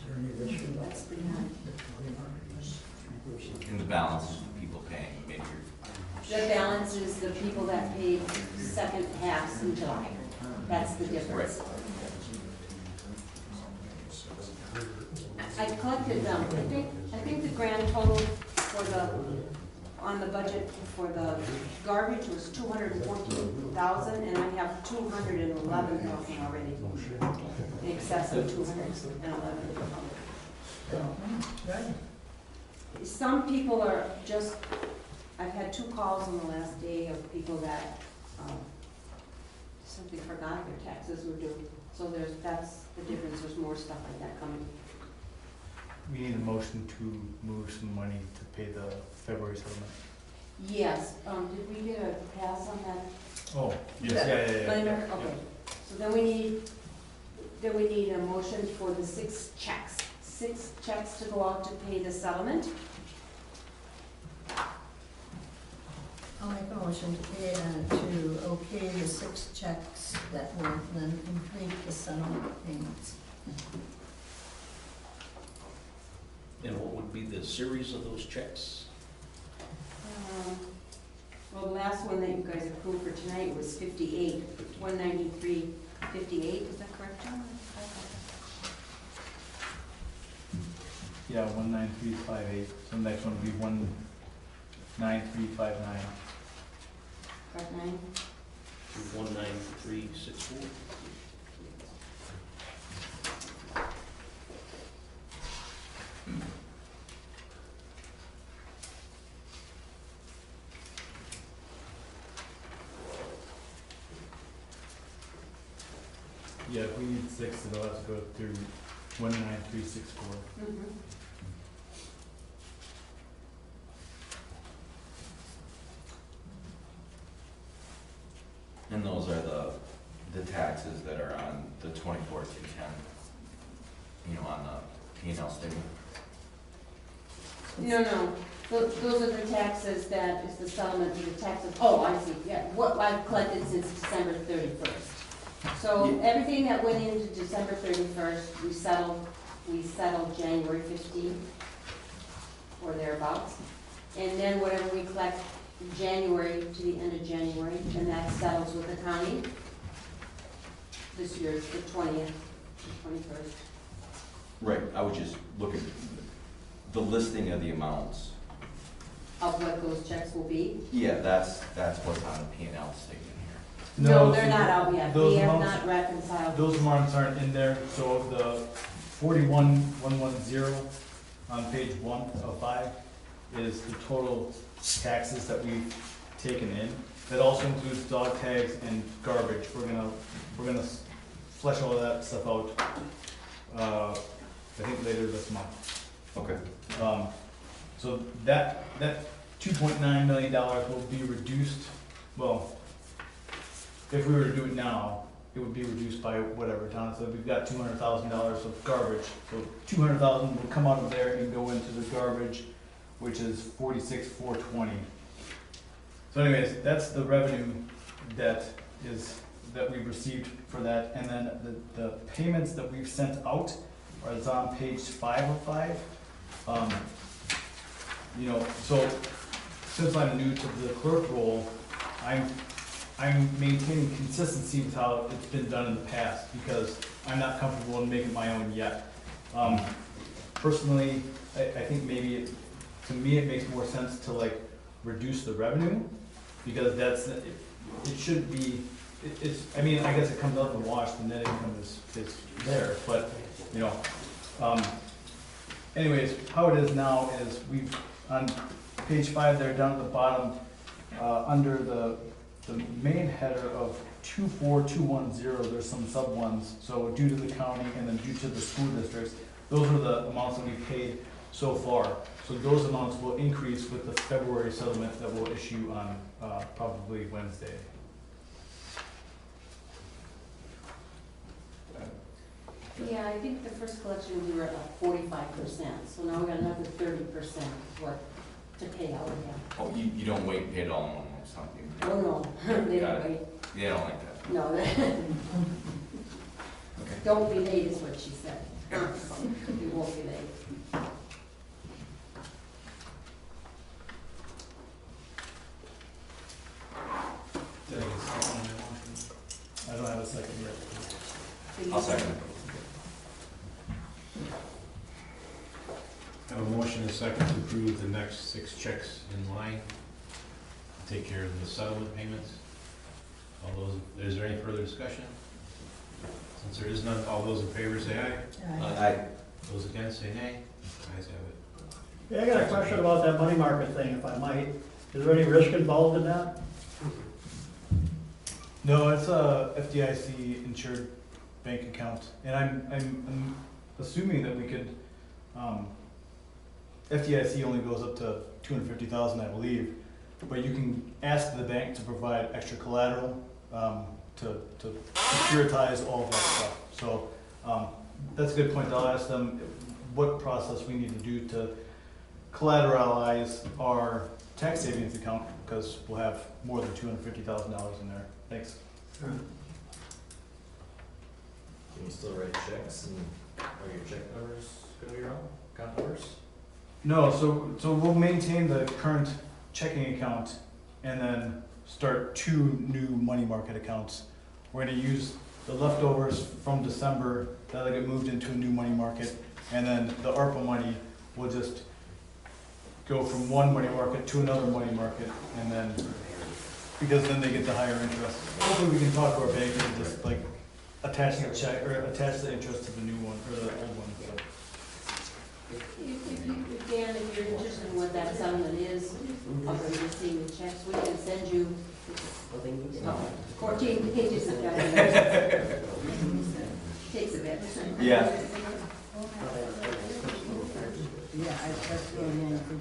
there any issue? That's pretty high. And the balance is the people paying major. The balance is the people that paid second halves in July. That's the difference. I collected, I think the grand total for the on the budget for the garbage was 214,000, and I have 211,000 already. In excess of 211,000. Some people are just, I've had 2 calls in the last day of people that simply forgot their taxes were due. So that's the difference, there's more stuff like that coming. We need a motion to move some money to pay the February settlement. Yes, did we get a pass on that? Oh, yes, yeah. Planner? Okay, so then we need a motion for the 6 checks. 6 checks to go out to pay the settlement. I'll make a motion to pay, to okay the 6 checks that will then complete the settlement payments. And what would be the series of those checks? Well, the last one that you guys approved for tonight was 58, 193.58, is that correct, John? Yeah, 19358, so the next one would be 19359. Correct, 9? 19364. Yeah, if we need 6, it'll have to go through 19364. Mm-hmm. And those are the taxes that are on the 24-210, on the P&L statement. No, those are the taxes that is the settlement of the taxes, oh, I see, yeah, what I've collected since December 31st. So everything that went into December 31st, we settled January 15th, or thereabouts. And then whatever we collect January to the end of January, and that settles with the county. This year it's the 20th, the 21st. Right, I was just looking, the listing of the amounts. Of what those checks will be? Yeah, that's what's on the P&L statement here. No, they're not out yet. those We have amounts- not reconciled. Those amounts aren't in there, so the 41,110 on page 1 of 5 is the total taxes that we've taken in. That also includes dog tags and garbage. We're gonna flesh all of that stuff out, I think later this month. Okay. So that $2.9 million will be reduced, well, if we were to do it now, it would be reduced by whatever, Tom, so we've got $200,000 of garbage. So $200,000 will come out of there and go into the garbage, which is $46,420. So anyways, that's the revenue that we've received for that, and then the payments that we've sent out are on page 5 of 5. So since I'm new to the clerk role, I'm maintaining consistency with how it's been done in the past, because I'm not comfortable in making my own yet. Personally, I think maybe, to me, it makes more sense to reduce the revenue, because it shouldn't be, I guess it comes out in the wash, the net income is there, but, anyways, how it is now is on page 5 there, down at the bottom, under the main header of 24210, there's some sub ones, so due to the county and then due to the school districts, those are the amounts that we paid so far. So those amounts will increase with the February settlement that we'll issue on probably Wednesday. Yeah, I think the first collection we were at 45%, so now we got another 30% to pay out again. Oh, you don't wait and pay it all in one lump sum? Oh, no, they Got don't it. wait. They don't like that? No, Okay. don't be late is what she said. You won't be late. I don't have a second yet. I'll second. I have a motion and a second to approve the next 6 checks in line to take care of the settlement payments. All those, is there any further discussion? Since there is none, all those in favor say aye. Aye. Those against say nay. Ayes have it. Yeah, I got a question about that money market thing, if I might. Is there any risk involved in that? No, it's a FDIC insured bank account, and I'm assuming that we could, FDIC only goes up to 250,000, I believe, but you can ask the bank to provide extra collateral, to securitize all of that stuff. So, that's a good point. I'll ask them what process we need to do to collateralize our tax savings account, because we'll have more than $250,000 in there. Thanks. Can you still write checks and are your check numbers gonna be wrong, account numbers? No, so we'll maintain the current checking account and then start 2 new money market accounts. We're gonna use the leftovers from December, that'll get moved into a new money market, and then the ARPA money will just go from one money market to another money market, and then, because then they get the higher interest. Hopefully we can talk to our bank and just like attach the check, or attach the interest to the new one, or the old one. Dan, if you're interested in what that settlement is, other than seeing the checks, we can send you 14 pages of documents. Takes a bit. Yeah. Yeah, that's going in for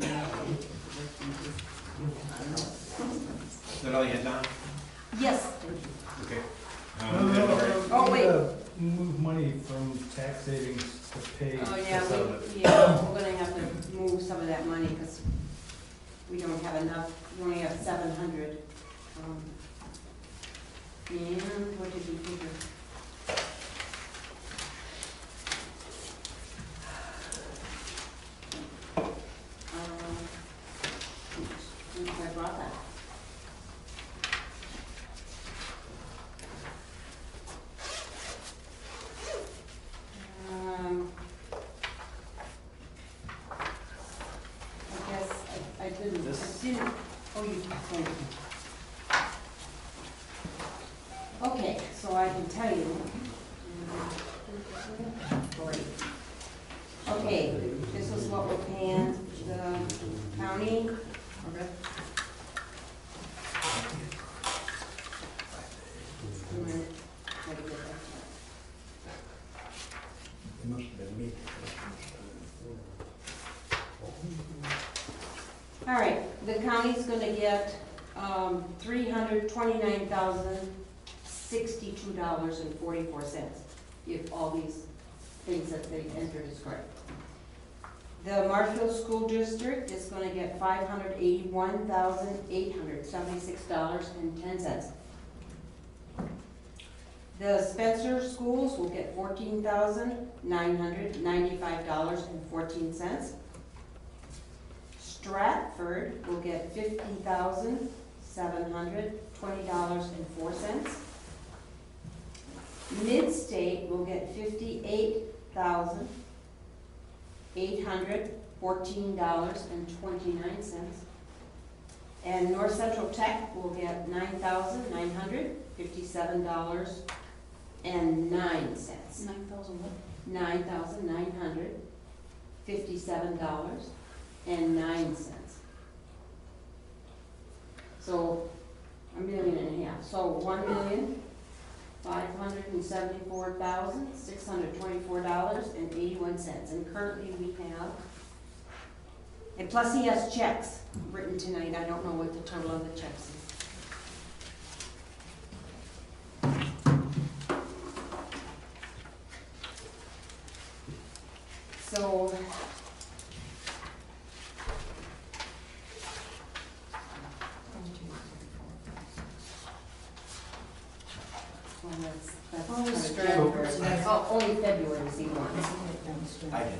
Is that all you had, Don? Yes. Okay. Oh, wait. Move money from tax savings to pay Oh, the yeah, settlement. we're gonna have to move some of that money because we don't have enough, we only have 700. And what did we figure? I brought that. I guess I didn't, oh, you, thank you. Okay, so I can tell you. Great. Okay, this is what we're paying the county. Okay. I'm gonna try to get that. It must have been me. All right, the county's gonna get $329,062.44 if all these things that they entered is correct. The Marshfield School District is gonna get $581,876.10. The Spencer Schools will get $14,995.14. Stratford will get $50,720.04. Mid-State will get $58,814.29. And North Central Tech will get $9,957.09. 9,000 what? $9,957.09. So $1.5 million. So $1,574,624.81. And currently we have, and plus he has checks written tonight. I don't know what the total of the checks is. So, well, that's Only kind of Stratford. January. Oh, only February is he wants. I did.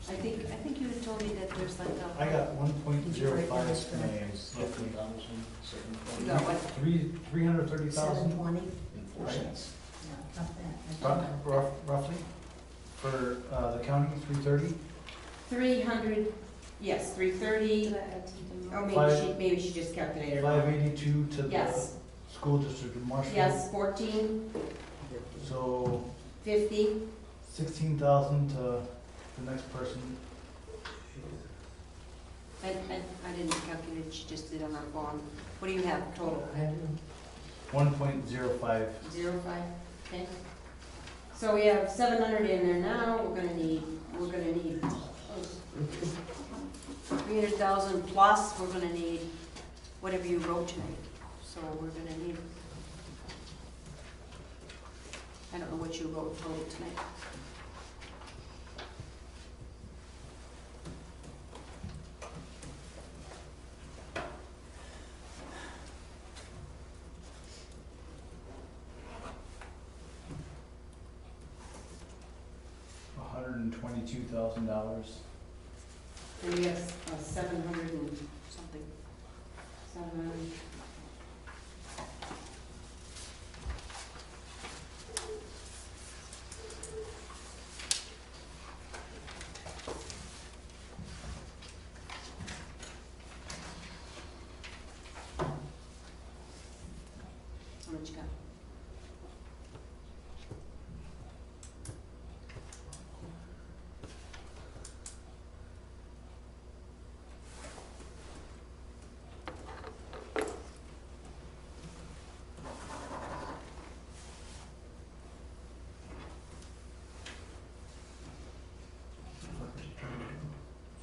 I think you had told me that there's like a. I got 1.05 million. You got what? 330,000, 720. right? Yeah, not bad. Roughly, for the county, 330. 300, yes, 330, or maybe she just calculated it wrong. 582 to the Yes, school district of Marshall. yes, 14, So 50, 16,000 to the next person. I didn't calculate, she just did on her phone. What do you have total? 1.05. 05, okay. So we have 700 in there now, we're gonna need 300,000 plus, we're gonna need whatever you wrote tonight. So we're gonna need, I don't know what you wrote total tonight. $122,000. And we have 700 and something. 700. How much you got?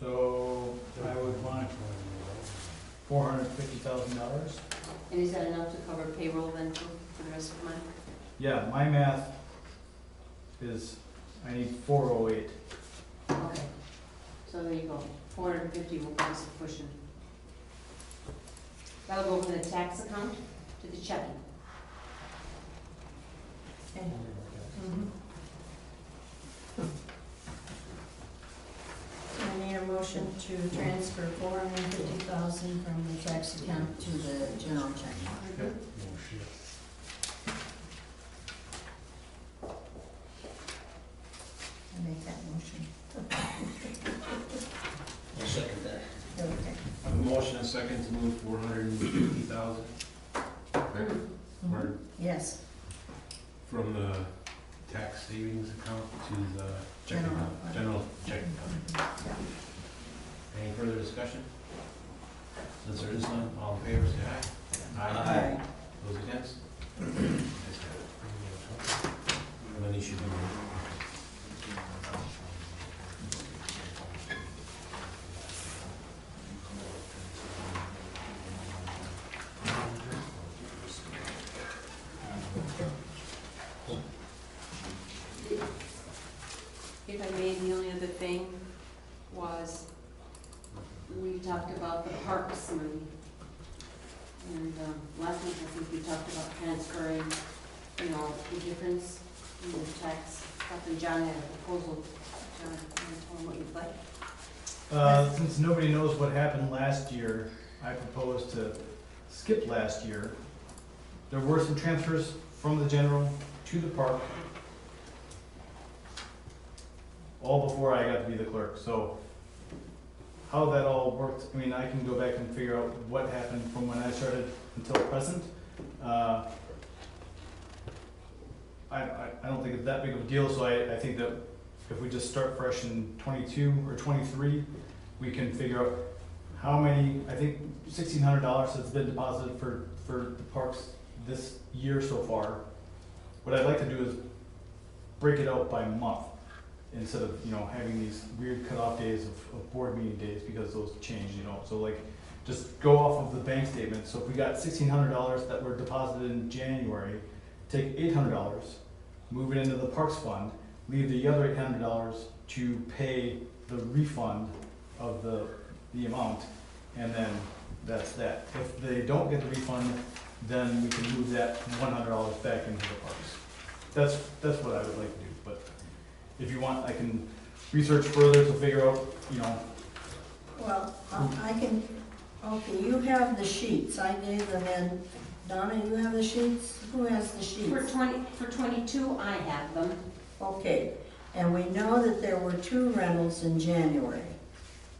So I would want $450,000. And is that enough to cover payroll then for the rest of the month? Yeah, my math is, I need 408. Okay, so there you go, 450 will give us a cushion. That'll go from the tax account to the checking. Okay. I need a motion to transfer 450,000 from the tax account to the general checking. I make that motion. I'll second that. Okay. I have a motion and a second to move 450,000 Mhm. Yes. from the tax savings account to the checking General. account, general checking account. Any further discussion? Since there is none, all in favor, say aye. Aye. Those against? Ayes have it. And then you should do. If I may, the only other thing was, we talked about the parks money. And last month, I think we talked about transferring, the difference in the tax stuff, and John had a proposal. John, you want to tell him what you'd like? Since nobody knows what happened last year, I propose to skip last year. There were some transfers from the general to the park, all before I got to be the clerk. So how that all worked, I mean, I can go back and figure out what happened from when I started until present. I don't think it's that big of a deal, so I think that if we just start fresh in 22 or 23, we can figure out how many, I think $1,600 has been deposited for the parks this year so far. What I'd like to do is break it out by month, instead of, having these weird cutoff days of board meeting days, because those change, so like, just go off of the bank statement. So if we got $1,600 that were deposited in January, take $800, move it into the parks fund, leave the other $800 to pay the refund of the amount, and then that's that. If they don't get the refund, then we can move that $100 back into the parks. That's what I would like to do, but if you want, I can research further to figure out, Well, I can, okay, you have the sheets, I gave them in. Donna, you have the sheets? Who has the sheets? For 22, I have them. Okay, And we know that there were 2 rentals in January.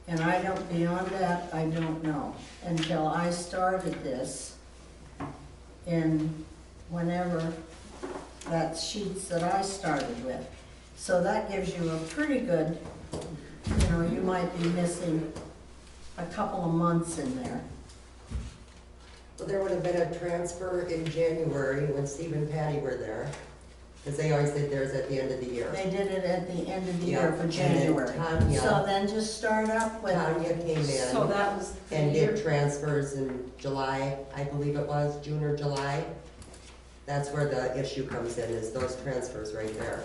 And I don't, beyond that, I don't know, until I started this in whenever, that's sheets that I started with. So that gives you a pretty good, you know, you might be missing a couple of months in there. Well, there would have been a transfer in January when Steve and Patty were there, because they always did theirs at the end of the year. They did it at the end of the year Yeah, for and then January. Tanya- So then just start up with, Tanya came So in that was the and year. did transfers in July, I believe it was, June or July. That's where the issue comes in, is those transfers right there.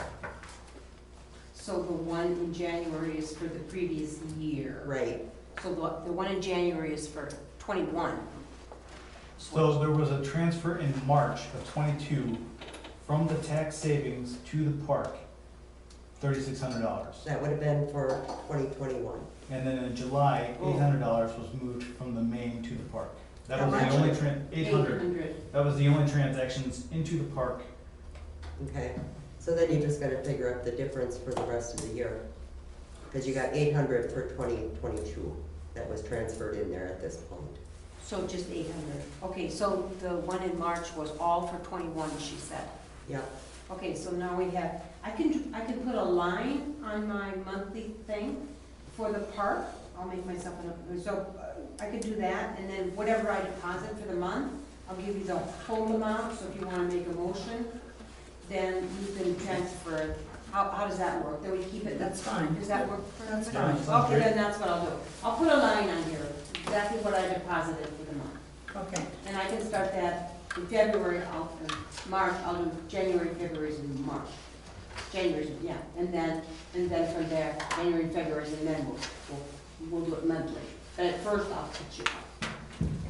So the one in January is for the previous year. Right. So the one in January is for 21. So there was a transfer in March of '22 from the tax savings to the park, $3,600. That would have been for 2021. And then in July, Oh. $800 was moved from the main to the park. That How was the much? only, 800. 800. That was the only transactions into the park. Okay, so then you just gotta figure out the difference for the rest of the year. Because you got 800 for 2022 that was transferred in there at this point. So just 800. Okay, so the one in March was all for 21, she said. Yep. Okay, so now we have, I can put a line on my monthly thing for the park. I'll make myself I could do that, and then whatever I deposit for the month, I'll give you the whole amount, so if you wanna make a motion, then you can transfer. How does that work? Then we keep it, that's fine. does that work for That's everybody? fine. Okay, then that's what I'll do. I'll put a line on here, exactly what I deposited for the month. Okay, And I can start that in February, March, I'll do January, February, and March. January, yeah, and then from there, January, February, and then we'll do it monthly. But at first, I'll put you up.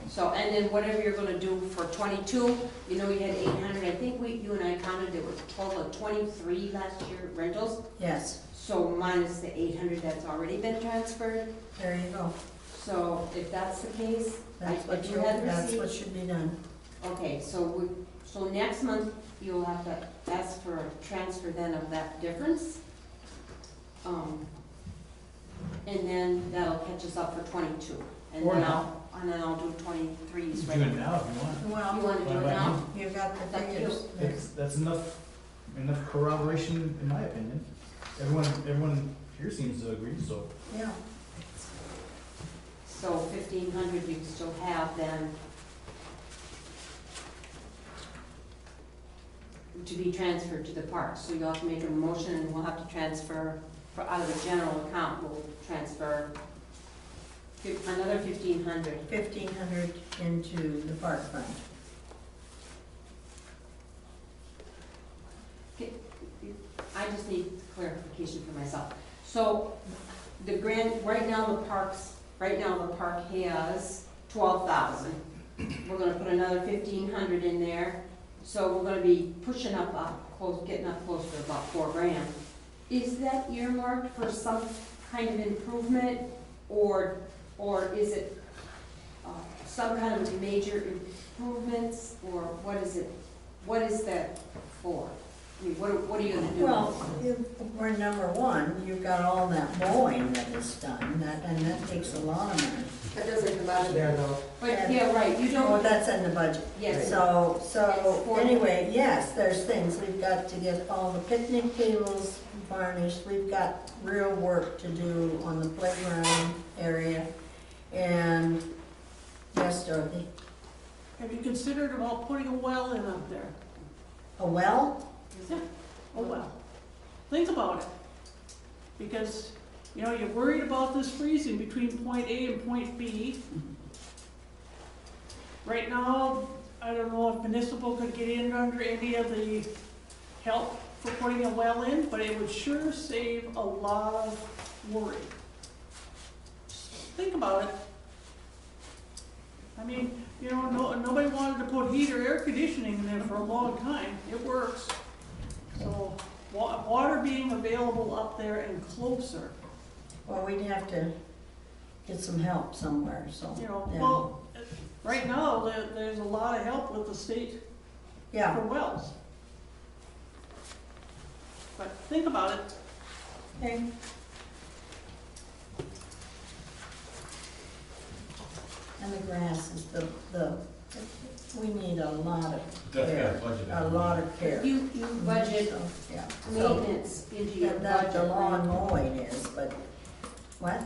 So, and then whatever you're gonna do for 22, you know, you had 800, I think you and I counted, there was a total of 23 last year rentals. yes, So minus the 800 that's already been transferred. there you go. So if that's the case, That's if what you had that's received. what should be done. Okay, so next month, you'll have to ask for a transfer then of that difference. And then that'll catch us up for 22. And Or then now. I'll do 23s Do right it now if you want. You Well, wanna do it now? you've got the That's figures. That's enough corroboration, in my opinion. Everyone here seems to agree, so. Yeah, So 1,500 you still have then to be transferred to the park. So you'll have to make a motion and we'll have to transfer, out of the general account, we'll transfer another 1,500. 1,500 into the park fund. I just need clarification for myself. So the grant, right now the park has 12,000. We're gonna put another 1,500 in there. So we're gonna be pushing getting up close to about $4,000. Is that earmarked for some kind of improvement, or is it some kind of major improvements, or what is it? What is that for? I mean, what are you gonna do? Well, for number one, you've got all that mowing that is done, and that takes a lot of money. That doesn't come out of there though. But, yeah, right, you Well, don't, that's in the budget. yes, So anyway, yes, there's things, we've got to get all the picnic tables varnished, we've got real work to do on the playground area, and, yes, Dorothy, Have you considered about putting a well in up there? a well? Yeah, a well. Think about it. Because, you know, you're worried about this freezing between point A and point B. Right now, I don't know if municipal could get in under any of the help for putting a well in, but it would sure save a lot of worry. Think about it. I mean, you know, nobody wanted to put heat or air conditioning in there for a long time. It works. So, water being available up there and closer, Well, we'd have to get some help somewhere, so. you know, yeah. well, right now, there's a lot of help with the state Yeah, for wells. But think about it. Okay. And the grass is we need a lot of care, a lot of care. You budget So, yeah. So, maintenance into your that the budget. lawn mowing is, but, what?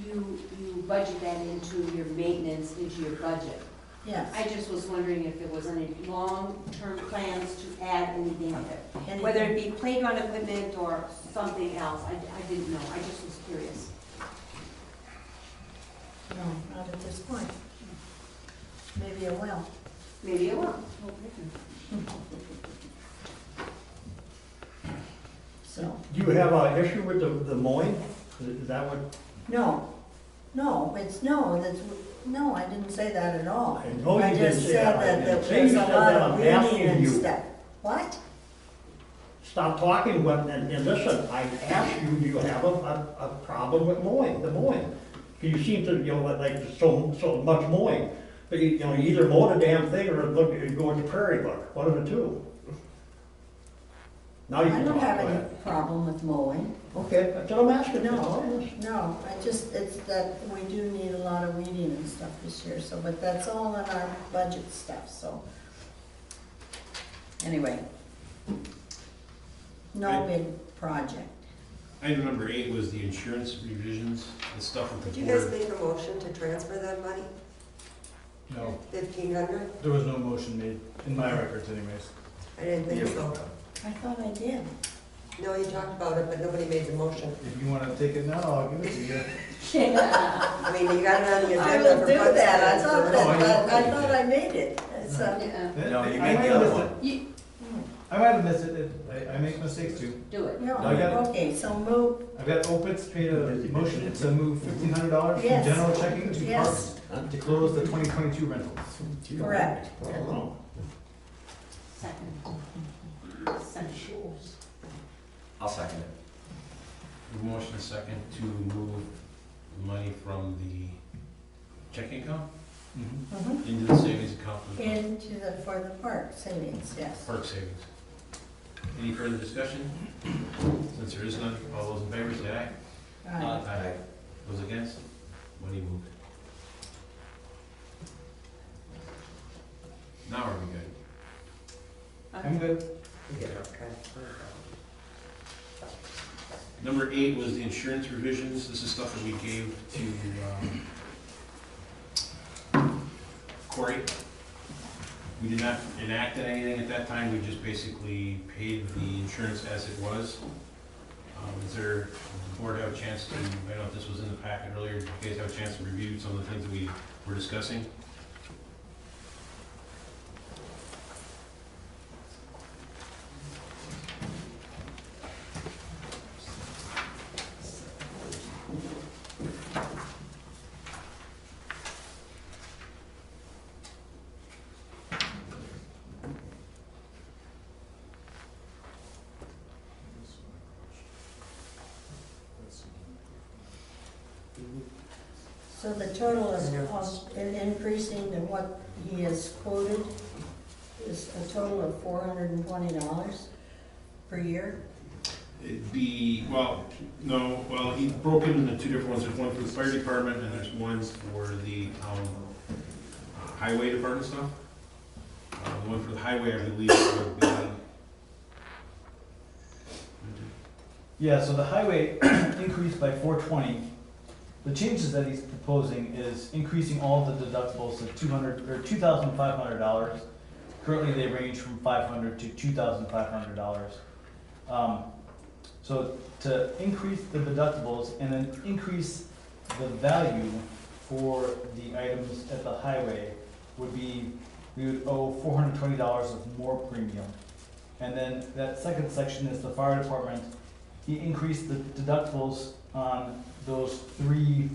You budget that into your maintenance, into your budget. Yes. I just was wondering if there was any long-term plans to add anything of it. Anything. Whether it be playground equipment or something else, I didn't know, I just was curious. No, not at this point. Maybe it will. Maybe it will. So, Do you have an issue with the mowing? Is that what? no, no, I didn't say that at all. I know you I didn't just say said that. I that didn't say there's you a said lot that. of I'm weeding asking and you. stuff. What? Stop talking, and listen, I asked you, do you have a problem with mowing, the mowing? You seem to, like so much mowing. But you either mow the damn thing or look, you go with the prairie look, one of the two. Now you I can don't talk, have go any ahead. problem with mowing. Okay, that's what I'm asking. No, it's that we do need a lot of weeding and stuff this year, so, but that's all in our budget stuff, so. Anyway. No big project. Item number 8 was the insurance revisions, the stuff with Did the you guys board. make a motion to transfer that money, No, 1,500? there was no motion made, in my records anyways. I didn't think so. I thought I did. No, you talked about it, but nobody made the motion. If you wanna take it now, I'll give it to you. I mean, you got it on the I agenda will for do funds that, I transfer. thought I thought I made it. It's, Yeah, No, you I made might the have other missed one. it. I might have missed it, I make mistakes too. do it. No, I got it. okay, so move, I've got Opitz made a motion to move $1,500 from Yes. general checking to Yes. parks to close the 2022 rentals. correct. Second. Second. I'll second it. Motion second to move money from the checking account Mhm. into the savings account for the For the park savings, yes. park savings. Any further discussion? Since there is none, all those in favor say aye. Right. Those against? Money moved. Now are we good? I'm good. Yeah, okay. Number 8 was the insurance revisions. This is stuff that we gave to Corey. We did not enact anything at that time. We just basically paid the insurance as it was. Does the board have a chance to, I don't know if this was in the packet earlier, did you guys have a chance to review some of the things that we were discussing? So the total is increasing to what he has quoted is a total of $420 per year? It'd be, well, no, well, he broke it into 2 different ones. There's one for the fire department and there's one for the highway department stuff. The one for the highway, I believe, would be, Yeah, so the highway increased by 420. The changes that he's proposing is increasing all the deductibles to $2,500. Currently, they range from $500 to $2,500. So to increase the deductibles and then increase the value for the items at the highway would be, we would owe $420 of more premium. And then that second section is the fire department. He increased the deductibles on those 3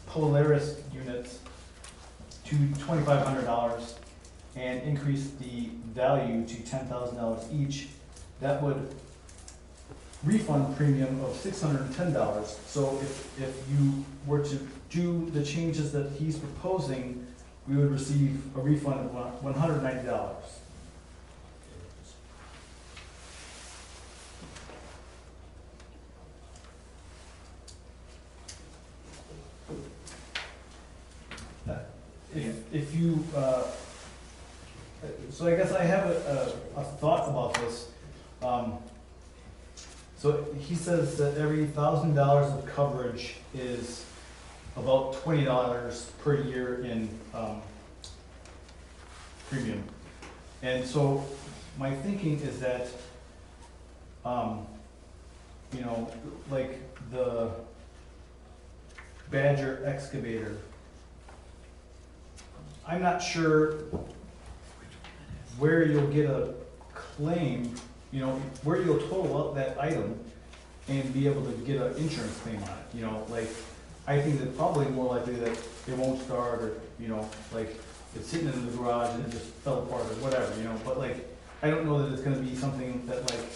Polaris units to $2,500 and increased the value to $10,000 each. That would refund premium of $610. So if you were to do the changes that he's proposing, we would receive a refund of $190. if you, so I guess I have a thought about this. So he says that every $1,000 of coverage is about $20 per year in premium. And so my thinking is that, you know, like the Badger excavator, I'm not sure where you'll get a claim, you know, where you'll total up that item and be able to get an insurance claim on it, you know, like, I think that probably more likely that it won't start, or, you know, like, it's sitting in the garage and it just fell apart or whatever, you know, but like, I don't know that it's gonna be something that like,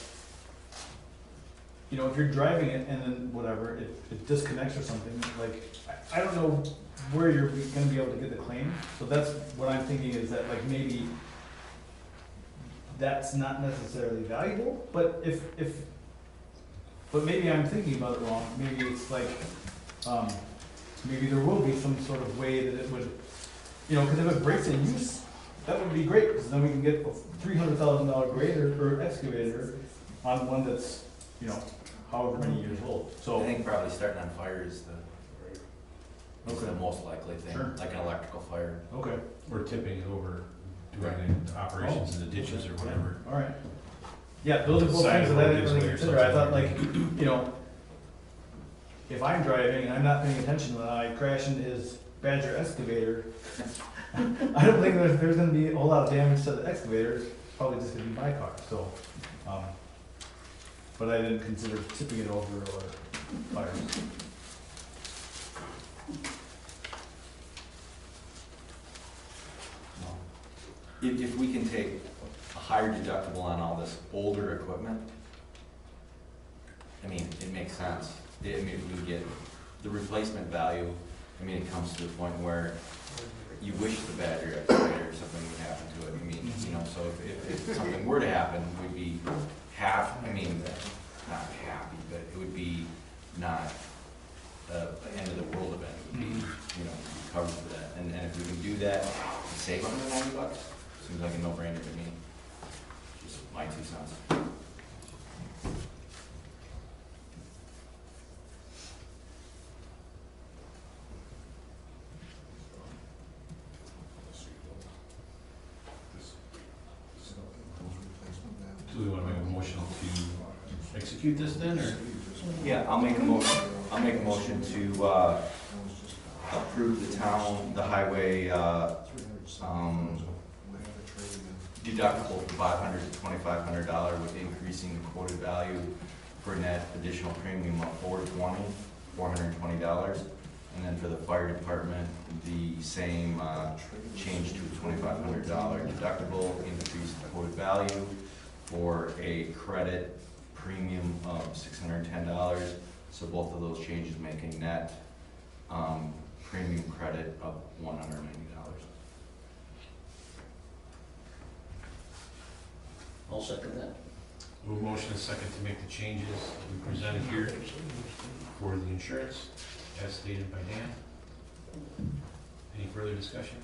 you know, if you're driving it and then whatever, it disconnects or something, like, I don't know where you're gonna be able to get the claim, so that's what I'm thinking is that like maybe that's not necessarily valuable, but but maybe I'm thinking about it wrong, maybe it's like, maybe there will be some sort of way that it would, you know, because if it breaks in use, that would be great, because then we can get a $300,000 grader or excavator on one that's, you know, however many years old, so. I think probably starting on fire is the most likely thing, Sure. like an electrical fire. Okay, Or tipping it over, doing operations in the ditches or whatever. all right. Yeah, those are both Side things that I road didn't gives really way or consider, I thought something. like, you know, if I'm driving and I'm not paying attention when I crash into his Badger excavator, I don't think there's gonna be a whole lot of damage to the excavator, it's probably just gonna be my car, so. But I didn't consider tipping it over or fires. If we can take a higher deductible on all this older equipment, I mean, it makes sense. I mean, if we can get the replacement value, I mean, it comes to the point where you wish the Badger excavator or something would happen to it. I mean, you know, so if something were to happen, we'd be I mean, not happy, but it would be not the end of the world event. It would be, you know, covered for that. And if we can do that, save $190, seems like a no-brainer to me. Just my 2 cents. Do we want to make a motion to execute this then, or? Yeah, I'll make a motion to approve the highway deductible from $500 to $2,500 with increasing the quoted value for net additional premium of $420. And then for the fire department, the same change to a $2,500 deductible, increase the quoted value for a credit premium of $610. So both of those changes make a net premium credit of $190. I'll second that. Move motion and second to make the changes we presented here for the insurance, as stated by Dan. Any further discussion?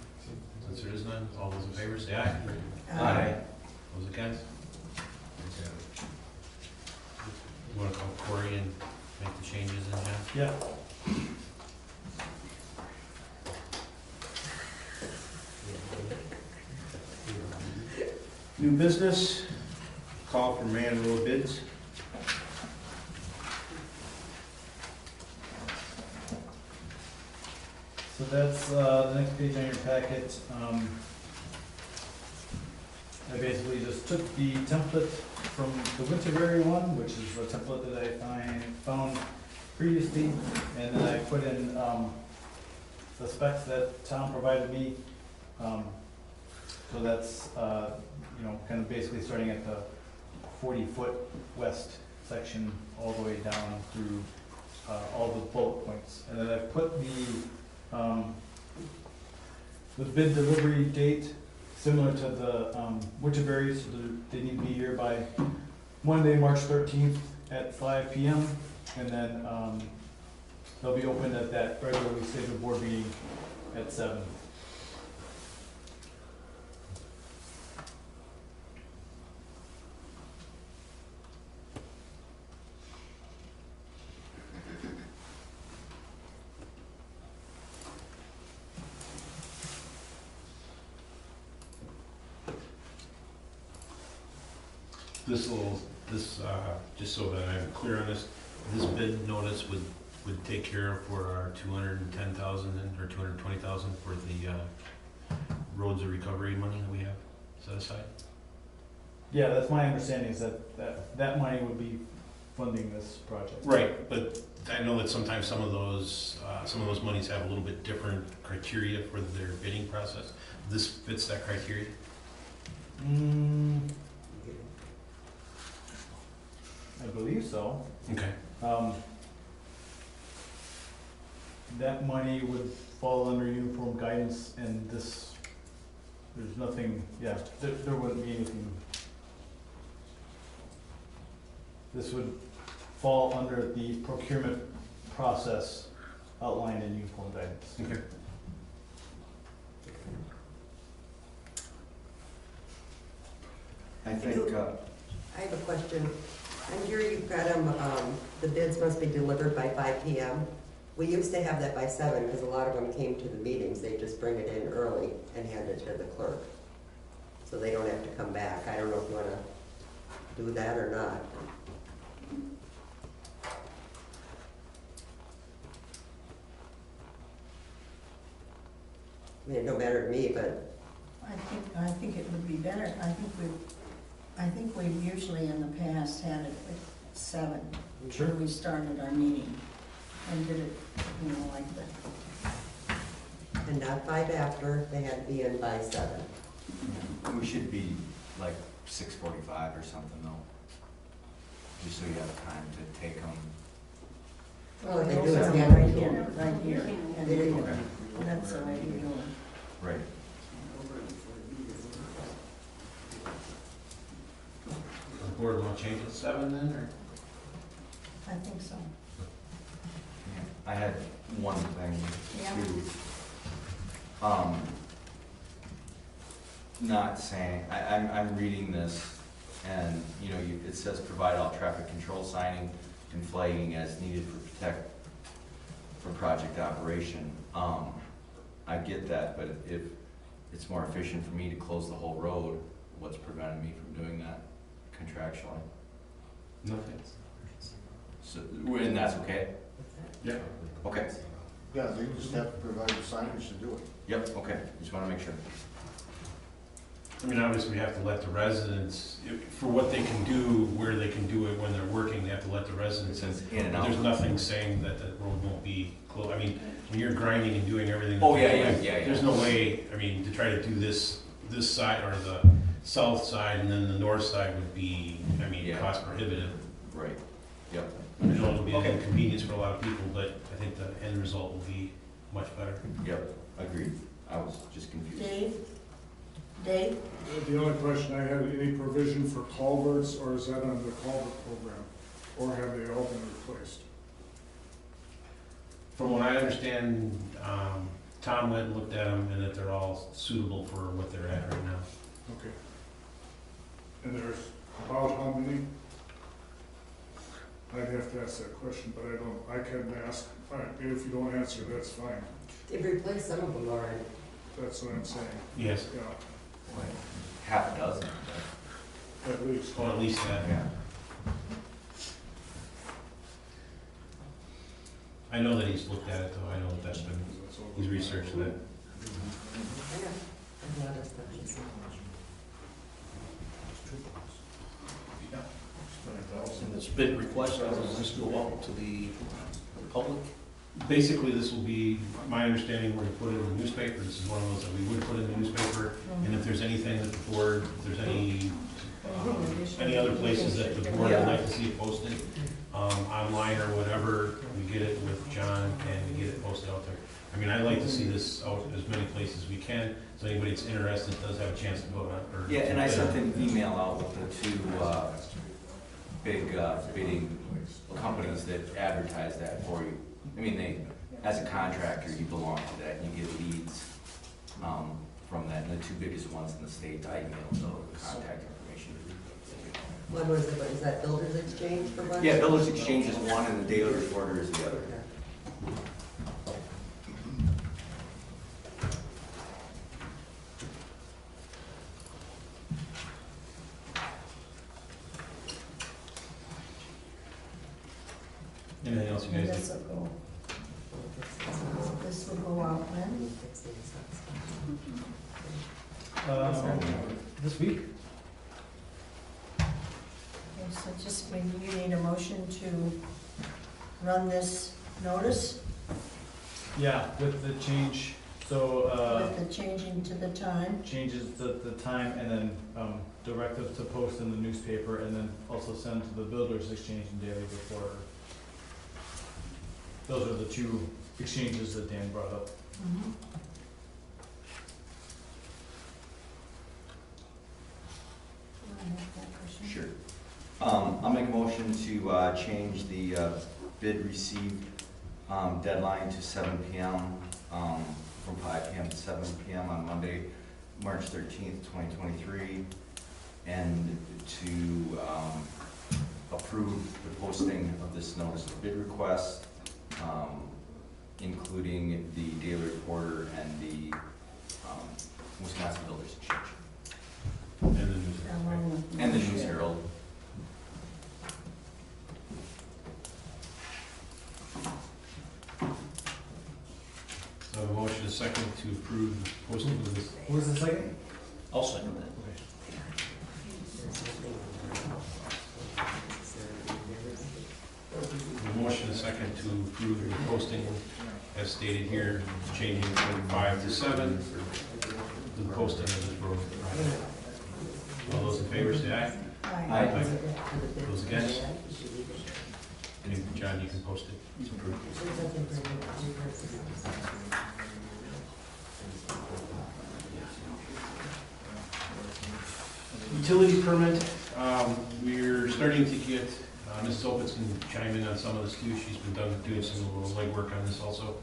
Since there is none, all those in favor say aye. Aye. Those against? You want to call Corey and make the changes in half? Yeah. New business, call for man road bids. So that's the next page on your packet. I basically just took the template from the Winterberry one, which is a template that I found previously, and then I put in the specs that Tom provided me. So that's, you know, kind of basically starting at the 40-foot west section all the way down through all the bullet points. And then I put the bid delivery date similar to the Winterberry, so they need to be here by Monday, March 13th at 5 p.m. And then they'll be opened at that regularly scheduled board meeting at 7. just so that I'm clear on this, this bid notice would take care of for our 210,000 or 220,000 for the roads of recovery money that we have set aside? Yeah, that's my understanding, is that money would be funding this project. Right, but I know that sometimes some of those monies have a little bit different criteria for their bidding process. This fits that criteria? I believe so. Okay. That money would fall under uniform guidance, and this, there's nothing, yeah, there wouldn't be anything. This would fall under the procurement process outlined in uniform guidance. Okay. I have a question. I'm here, you've got them, the bids must be delivered by 5 PM. We used to have that by 7, because a lot of them came to the meetings, they just bring it in early and hand it to the clerk. So they don't have to come back. I don't know if you wanna do that or not. I mean, it don't matter to me, but I think it would be better, I think we've usually in the past had it at 7. Sure. When we started our meeting, and did it, like that. and not 5 after, they had to be in by 7. We should be like 6:45 or something though, just so you have time to take them. Well, what they do is Right hand it to here, them. right here, and They read didn't- it. That's the way you do it. Right. The board want to change it to 7 then, or? I think so. I had one thing Yeah. too. Not saying, I'm reading this and, it says provide all traffic control signing and flagging as needed for project operation. I get that, but if it's more efficient for me to close the whole road, what's preventing me from doing that contractually? Nothing. So, and that's okay? Yeah. Okay, Yeah, they just have to provide the signage to do it. yep, okay, just wanna make sure. I mean, obviously, we have to let the residents, for what they can do, where they can do it when they're working, they have to let the residents in. In and out. There's nothing saying that the road won't be closed. I mean, when you're grinding and doing everything. Oh, that yeah, you're doing, yeah. There's no way, I mean, to try to do this side, or the south side, and then the north side would be, Yeah. cost prohibitive. Right, yep. I know it'll be an Okay. inconvenience for a lot of people, but I think the end result will be much better. Yep, agreed. I was just confused. Dave? The only question I had, any provision for culverts, or is that under the culvert program? Or have they all been replaced? From what I understand, Tom went and looked at them, and that they're all suitable for what they're at right now. Okay. And there's about how many? I'd have to ask that question, but I couldn't ask. All right, if you don't answer, that's fine. They've replaced some of them already. That's what I'm saying. Yes, Yeah, Half a dozen. at least. or at least that. Yeah. I know that he's looked at it, though. I know that that's been, he's researched that. I know. A lot of stuff is- And this bid request, how does this go out to the public? Basically, this will be, my understanding, we're to put it in the newspaper. This is one of those that we would put in the newspaper. And if there's anything that the board, if there's any other places that the board would like to see it posted, online or whatever, we get it with John and we get it posted out there. I mean, I'd like to see this out as many places as we can, so anybody that's interested does have a chance to vote on it. Yeah, and I sent an email out with the two big bidding companies that advertise that for you. I mean, as a contractor, you belong to that, and you get leads from that, and the two biggest ones in the state, I emailed the contact information. What was it, is that Builders Exchange for one? Yeah, Builders Exchange is one, and the Daily Reporter is the other. Okay. Anything else you And guys this think? will go, this will go out when? This week? Okay, so just, you need a motion to run this notice Yeah, with the change, so, with the changing to the time. changes the time and then, directive to post in the newspaper and then also send to the Builders Exchange and Daily Reporter. Those are the two exchanges that Dan brought up. Mhm. I have that question. Sure. I'll make a motion to change the bid received deadline to 7 PM, from 5 PM to 7 PM on Monday, March 13th, 2023, and to approve the posting of this notice of bid request, including the Daily Reporter and the Wisconsin Builders Exchange, And the news. Along with and the News motion. Herald. So a motion is second to approve the posting of this. Who was the second? I'll second that. The motion is second to approve the posting as stated here, changing from 5 to 7, the posting of this road. All those in favor say aye. Aye. Those against? Okay, John, you can post it. It's approved. Utility permit, we're starting to get, Mrs. Opitz can chime in on some of this too, she's been doing some little legwork on this also.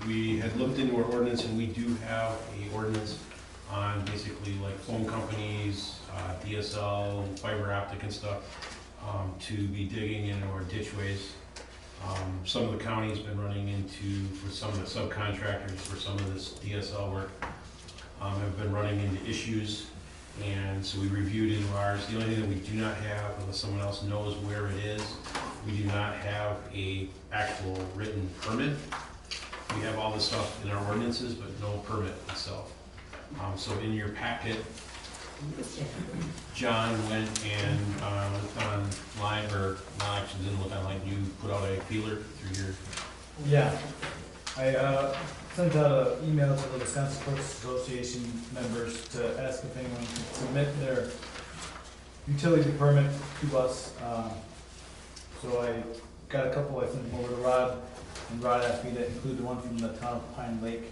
We had looked into our ordinance and we do have a ordinance on basically like phone companies, DSL, fiber optic and stuff, to be digging in our ditchways. Some of the county's been running into, for some of the subcontractors for some of this DSL work, have been running into issues. And so we reviewed into ours. The only thing that we do not have, unless someone else knows where it is, we do not have a actual written permit. We have all this stuff in our ordinances, but no permit itself. So in your packet, John went and looked online, or no, actually didn't look online, you put out a feeler through your, Yeah, I sent out an email to the Wisconsin Clerks Association members to ask if anyone can submit their utility permit to us. So I got a couple, I sent them over to Rod, and Rod asked me to include the one from the town of Pine Lake.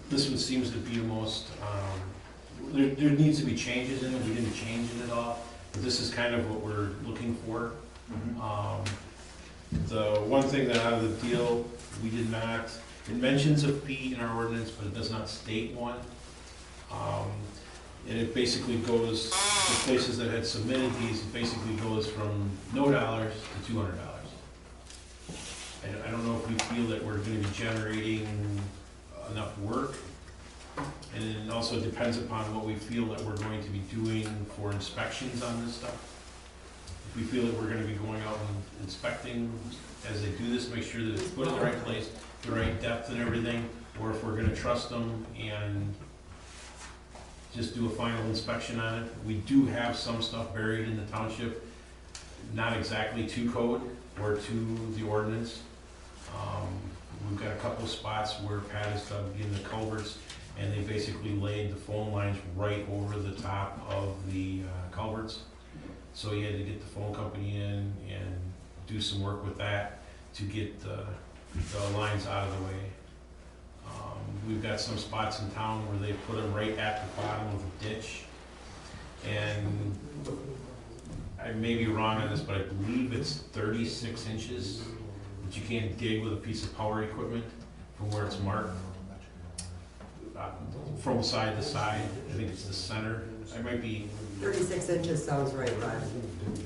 this one seems to be the most, there needs to be changes in it, we didn't change it at all, but this is kind of what we're looking for. The one thing that out of the deal, we did not, it mentions a fee in our ordinance, but it does not state one. And it basically goes, the places that had submitted these, it basically goes from no dollars to $200. I don't know if we feel that we're gonna be generating enough work. And it also depends upon what we feel that we're going to be doing for inspections on this stuff. If we feel that we're gonna be going out and inspecting as they do this, make sure that it's put in the right place, the right depth and everything, or if we're gonna trust them and just do a final inspection on it. We do have some stuff buried in the township, not exactly to code or to the ordinance. We've got a couple of spots where Pat has dug in the culverts, and they basically laid the phone lines right over the top of the culverts. So he had to get the phone company in and do some work with that to get the lines out of the way. We've got some spots in town where they put them right at the bottom of the ditch. And I may be wrong on this, but I believe it's 36 inches that you can't dig with a piece of power equipment from where it's marked. From side to side, I think it's the center. I might be, 36 inches sounds right, Rod.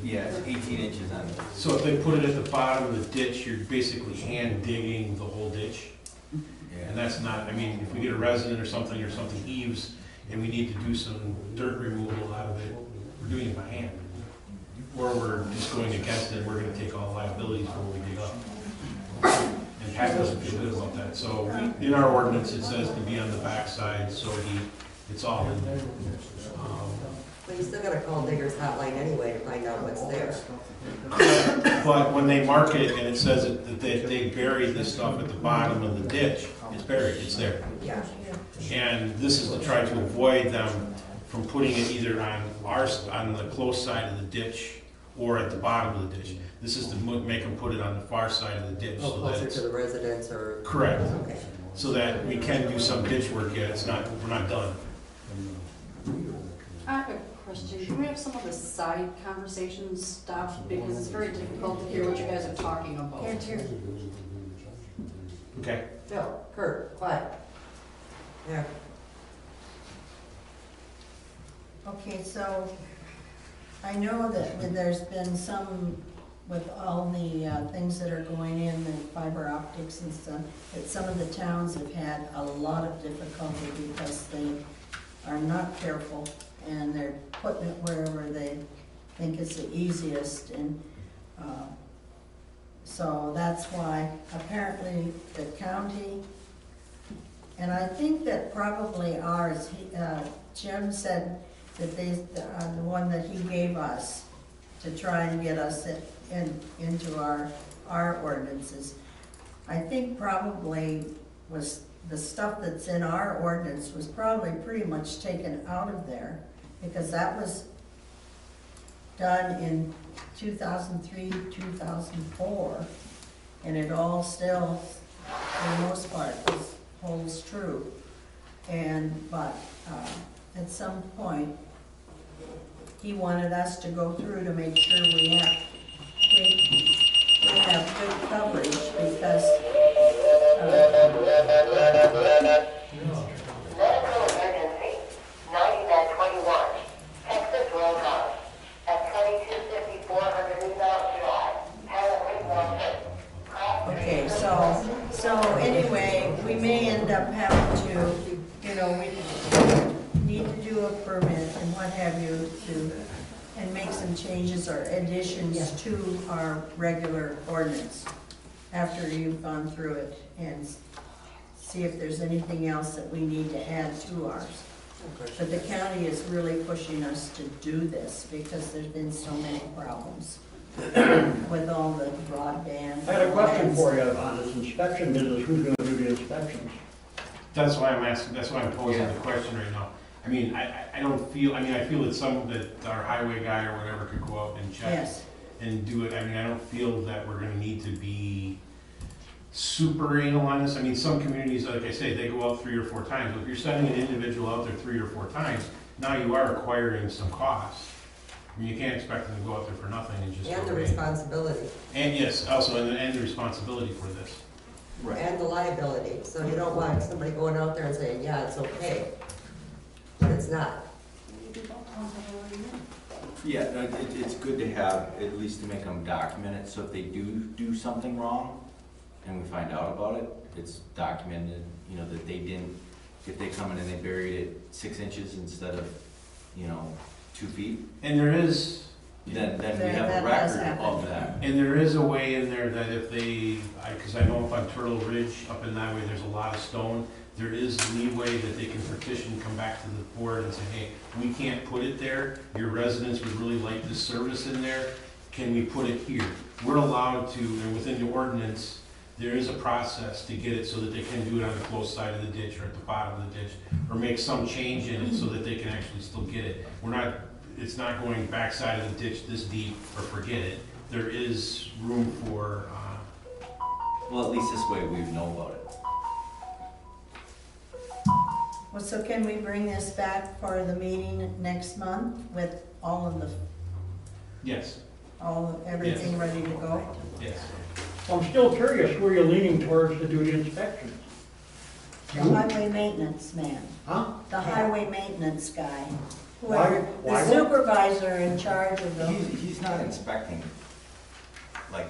Yeah, it's 18 inches on it. so if they put it at the bottom of the ditch, you're basically hand digging the whole ditch. And that's not, I mean, if we get a resident or something heaves and we need to do some dirt removal out of it, we're doing it by hand. or we're just going against it, we're gonna take all the liabilities when we dig up. And Pat doesn't feel good about that, so in our ordinance, it says to be on the backside, so it's all in there. But you still gotta call Digger's Hotline anyway to find out what's there. But when they mark it and it says that they buried this stuff at the bottom of the ditch, it's buried, it's there. Yeah. And this is to try to avoid them from putting it either on the close side of the ditch or at the bottom of the ditch. This is to make them put it on the far side of the ditch. Oh, so that closer it's to the residents or? correct, Okay. so that we can do some ditch work yet, we're not done. I have a question. Can we have some of the side conversations stopped? Because it's very difficult to hear what you guys are talking about. Can't hear. Okay. Phil, Kurt, quiet. There. Okay, so I know that there's been some, with all the things that are going in, the fiber optics and stuff, that some of the towns have had a lot of difficulty because they are not careful and they're putting it wherever they think is the easiest. And so that's why apparently the county, and I think that probably ours, Jim said that the one that he gave us to try and get us into our ordinances, I think probably was the stuff that's in our ordinance was probably pretty much taken out of there, because that was done in 2003, 2004, and it all still, for the most part, holds true. But at some point, he wanted us to go through to make sure we have good coverage, because medical emergency, 9921, Texas Roadhouse, at 2254 Underneath Drive, Helen Walton. okay, so anyway, we may end up having to, we need to do a permit and what have you and make some changes or additions to our regular ordinance after you've gone through it and see if there's anything else that we need to add to ours. But the county is really pushing us to do this because there's been so many problems with all the broadband. I had a question for you on this inspection business, who's gonna do the inspections? That's why I'm asking, that's why I'm posing the question right now. I mean, I don't feel, I feel that our highway guy or whatever could go out and check Yes. and do it. I mean, I don't feel that we're gonna need to be super anal on this. I mean, some communities, like I say, they go out 3 or 4 times. But if you're sending an individual out there 3 or 4 times, now you are acquiring some costs. I mean, you can't expect them to go out there for nothing and just. And the go away. responsibility. And yes, also, and the responsibility for this. Right. And the liability. So you don't want somebody going out there and saying, yeah, it's okay, but it's not. Yeah, no, it's good to have, at least to make them document it, so if they do something wrong, and we find out about it, it's documented, that they didn't, if they come in and they buried it 6 inches instead of, 2 feet, And there is, then we have That a does record happen. of that. and there is a way in there that if they, because I know up on Turtle Ridge, up in that way, there's a lot of stone. There is leeway that they can petition, come back to the board and say, hey, we can't put it there. Your residents would really like this service in there. Can we put it here? We're allowed to, and within the ordinance, there is a process to get it so that they can do it on the close side of the ditch or at the bottom of the ditch, or make some change in it so that they can actually still get it. It's not going backside of the ditch this deep or forget it. There is room for, Well, at least this way we know about it. Well, so can we bring this back for the meeting next month with all of yes, everything ready to go? yes. I'm still curious, who are you leaning towards to do the inspections? The highway maintenance man, Huh? the highway maintenance guy, Why- whoever, why the would- supervisor in charge of the, He's not inspecting like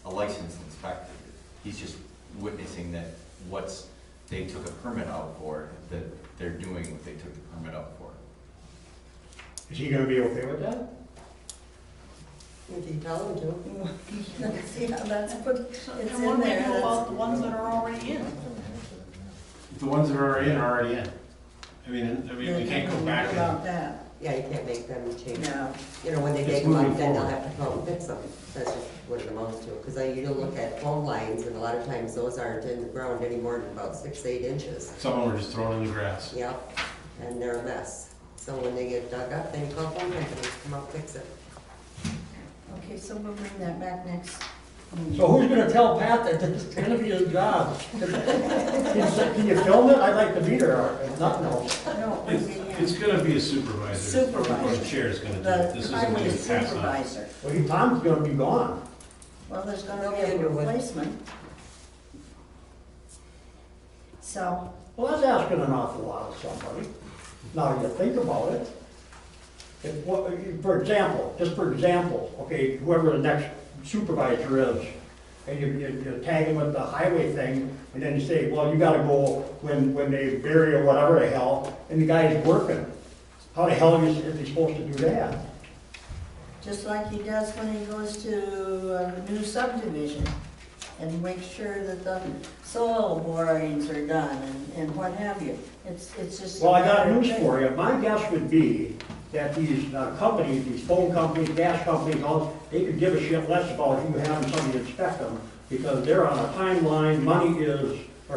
a licensed inspector. He's just witnessing that they took a permit out for, that they're doing what they took the permit out for. Is he gonna be okay with that? If you tell them to. Yeah, that's put, it's And in what do we there. do about That's- the ones that are already in? The ones that are already in. I mean, we can't go back and. About that, Yeah, you can't make them change. no. You know, when they It's dig them up, moving then they'll forward. have to come and fix them. That's just what it amounts to. Because you look at phone lines, and a lot of times those aren't in the ground any more than about 6, 8 inches. Some of them were just thrown in the grass. Yep, and they're a mess. So when they get dug up, then you call phone companies, come out, fix it. Okay, so we'll bring that back next. So who's gonna tell Pat that it's gonna be his job? Can you film it? I'd like to be there, if nothing else. No, It's gonna be a supervisor. Supervisor. The chair's gonna do it. This the isn't highway gonna pass on. supervisor. Well, Tom's gonna be gone. Well, there's gonna They'll be be a into it. replacement. So, Well, that's asking an awful lot of somebody. Now, you think about it. For example, just for example, okay, whoever the next supervisor is, and you tag him with the highway thing, and then you say, well, you gotta go when they bury or whatever the hell, and the guy's working. How the hell is he supposed to do that? just like he does when he goes to a new subdivision and makes sure that the soil borings are done and what have you. It's just. Well, I got news for you. My guess would be that these companies, these phone companies, gas companies, all, they could give a shit less about you having somebody inspect them, because they're on a timeline,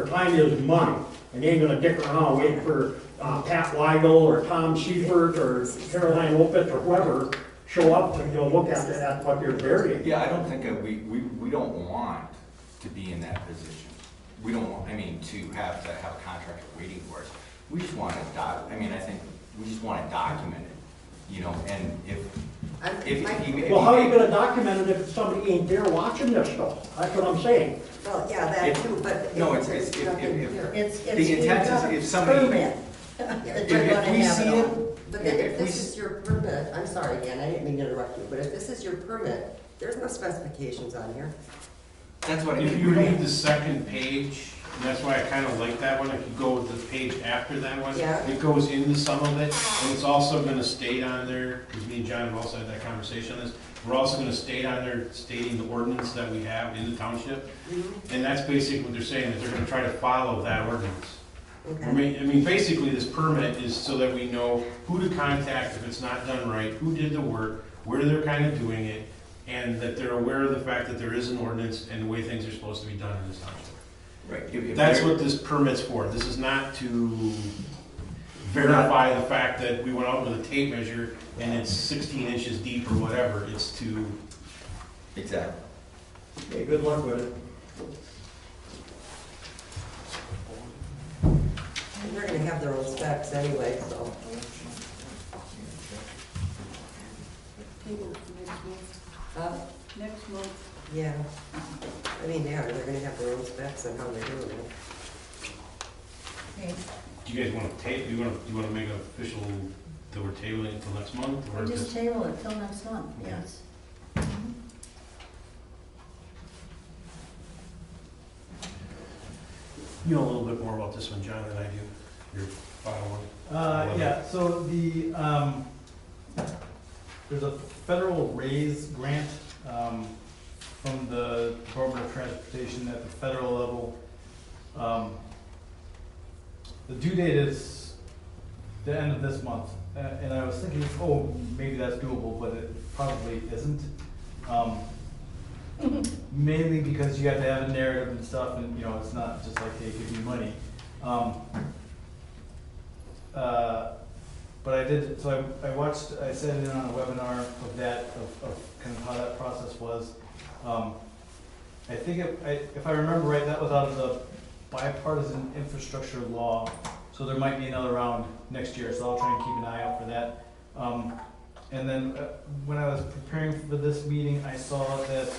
time is money. And they ain't gonna dick around waiting for Pat Weigel or Tom Seifert or Caroline Opitz or whoever show up to, look at what they're burying. Yeah, I don't think that we don't want to be in that position. We don't want, to have a contractor waiting for us. We just want to I think we just want to document it, and Well, how are you gonna document it if somebody ain't there watching this stuff? That's what I'm saying. Well, yeah, that too, but. No, it's there's nothing here. It's, The you've intent got is a if somebody- permit that you're if gonna we have see it it, on. But then if we this is your permit, I'm sorry, Dan, I didn't mean to interrupt you, but if this is your permit, there's no specifications on here. that's what. If you read the second page, and that's why I kind of like that one, if you go with the page after that one, Yeah. it goes into some of it, and it's also gonna state on there, because me and John have also had that conversation on this, we're also gonna state on there stating the ordinance that we have in the township, and that's basically what they're saying, that they're gonna try to follow that ordinance. Okay. Basically, this permit is so that we know who to contact if it's not done right, who did the work, where they're kind of doing it, and that they're aware of the fact that there is an ordinance and the way things are supposed to be done in this township. Right. If That's they're- what this permit's for. This is not to verify the fact that we went out with a tape measure and it's 16 inches deep or whatever. It's to, Exactly. Okay, good luck with it. And they're gonna have their own specs anyway, so. Next month. Yeah. They're gonna have their own specs on how they're doing it. Okay, do you guys want to tape, do you want to make an official that we're tabling until next month? Or we'll just table it till next month, Okay. yes. You know a little bit more about this one, John, than I do, your final one. Yeah, so there's a federal raise grant from the Department of Transportation at the federal level. The due date is the end of this month, and I was thinking, oh, maybe that's doable, but it probably isn't. Mainly because you have to have a narrative and stuff, and it's not just like, hey, give me money. But I did, so I sat in on a webinar of that, of kind of how that process was. I think if I remember right, that was out of the bipartisan infrastructure law, so there might be another round next year, so I'll try and keep an eye out for that. And then when I was preparing for this meeting, I saw that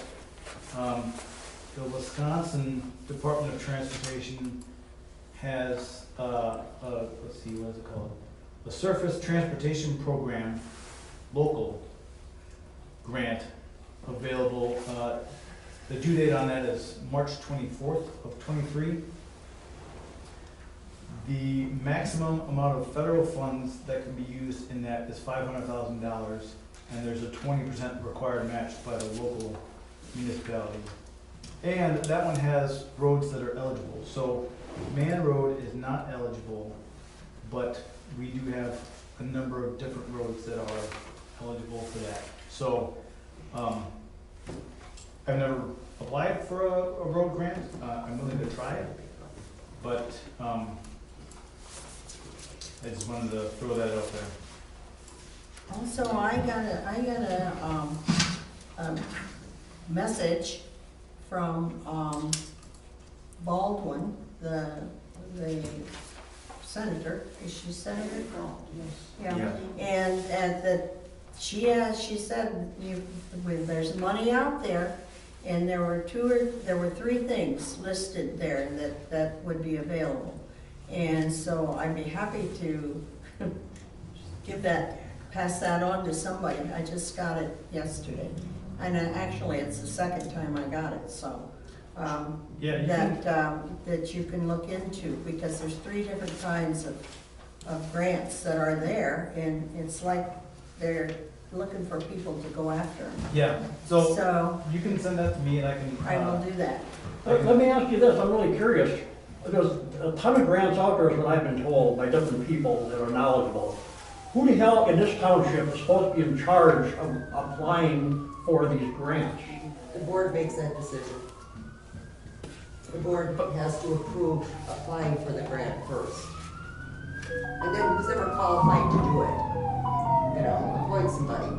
the Wisconsin Department of Transportation has, let's see, what is it called? A Surface Transportation Program local grant available. The due date on that is March 24th of 23. The maximum amount of federal funds that can be used in that is $500,000, and there's a 20% required match by the local municipality. And that one has roads that are eligible. So Man Road is not eligible, but we do have a number of different roads that are eligible for that. So I've never applied for a road grant. I'm willing to try it, but I just wanted to throw that out there. Also, I got a message from Baldwin, the senator, is she senator? Yeah, and that she said there's money out there, and there were three things listed there that would be available. And so I'd be happy to pass that on to somebody. I just got it yesterday. And actually, it's the second time I got it, so. That you can look into, because there's three different kinds of grants that are there, and it's like they're looking for people to go after them. Yeah, so you can send that to me and I will do that. Let me ask you this, I'm really curious. There's a ton of grants out there, is what I've been told by different people that are knowledgeable. Who the hell in this township is supposed to be in charge of applying for these grants? The board makes that decision. The board has to approve applying for the grant first. And then who's ever qualified to do it, appoint somebody.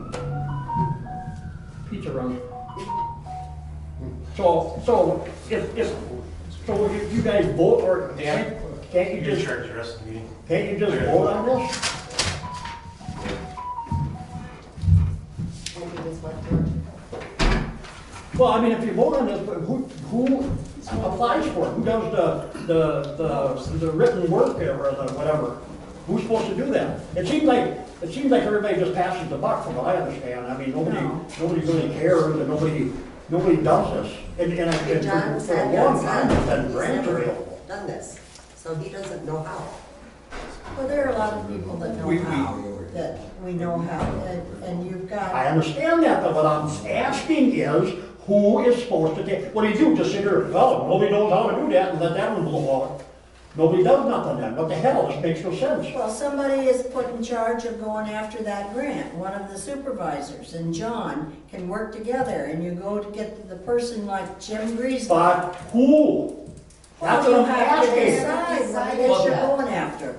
Pizza run. So if you guys vote, or can't you just charge the rest of the meeting? Can't you just vote on this? And you just let them. Well, I mean, if you vote on this, who applies for it? Who does the written work or the whatever? Who's supposed to do that? It seems like everybody just passes the buck, from what I understand. I mean, nobody really cares, and nobody does this. And John for a long time, it's been grants never available. done this, so he doesn't know how. Well, there are a lot of people that know how, that we know how, and you've got. I understand that, but what I'm asking is, who is supposed to take, what do you do, just sit here, well, nobody knows how to do that, and let that one blow out? Nobody does nothing then, what the hell, this makes no sense. Well, somebody is put in charge of going after that grant, one of the supervisors, and John can work together, and you go to get the person like Jim Greasley. But who? That's Well, what you I'm have to asking. decide what it is you're going after.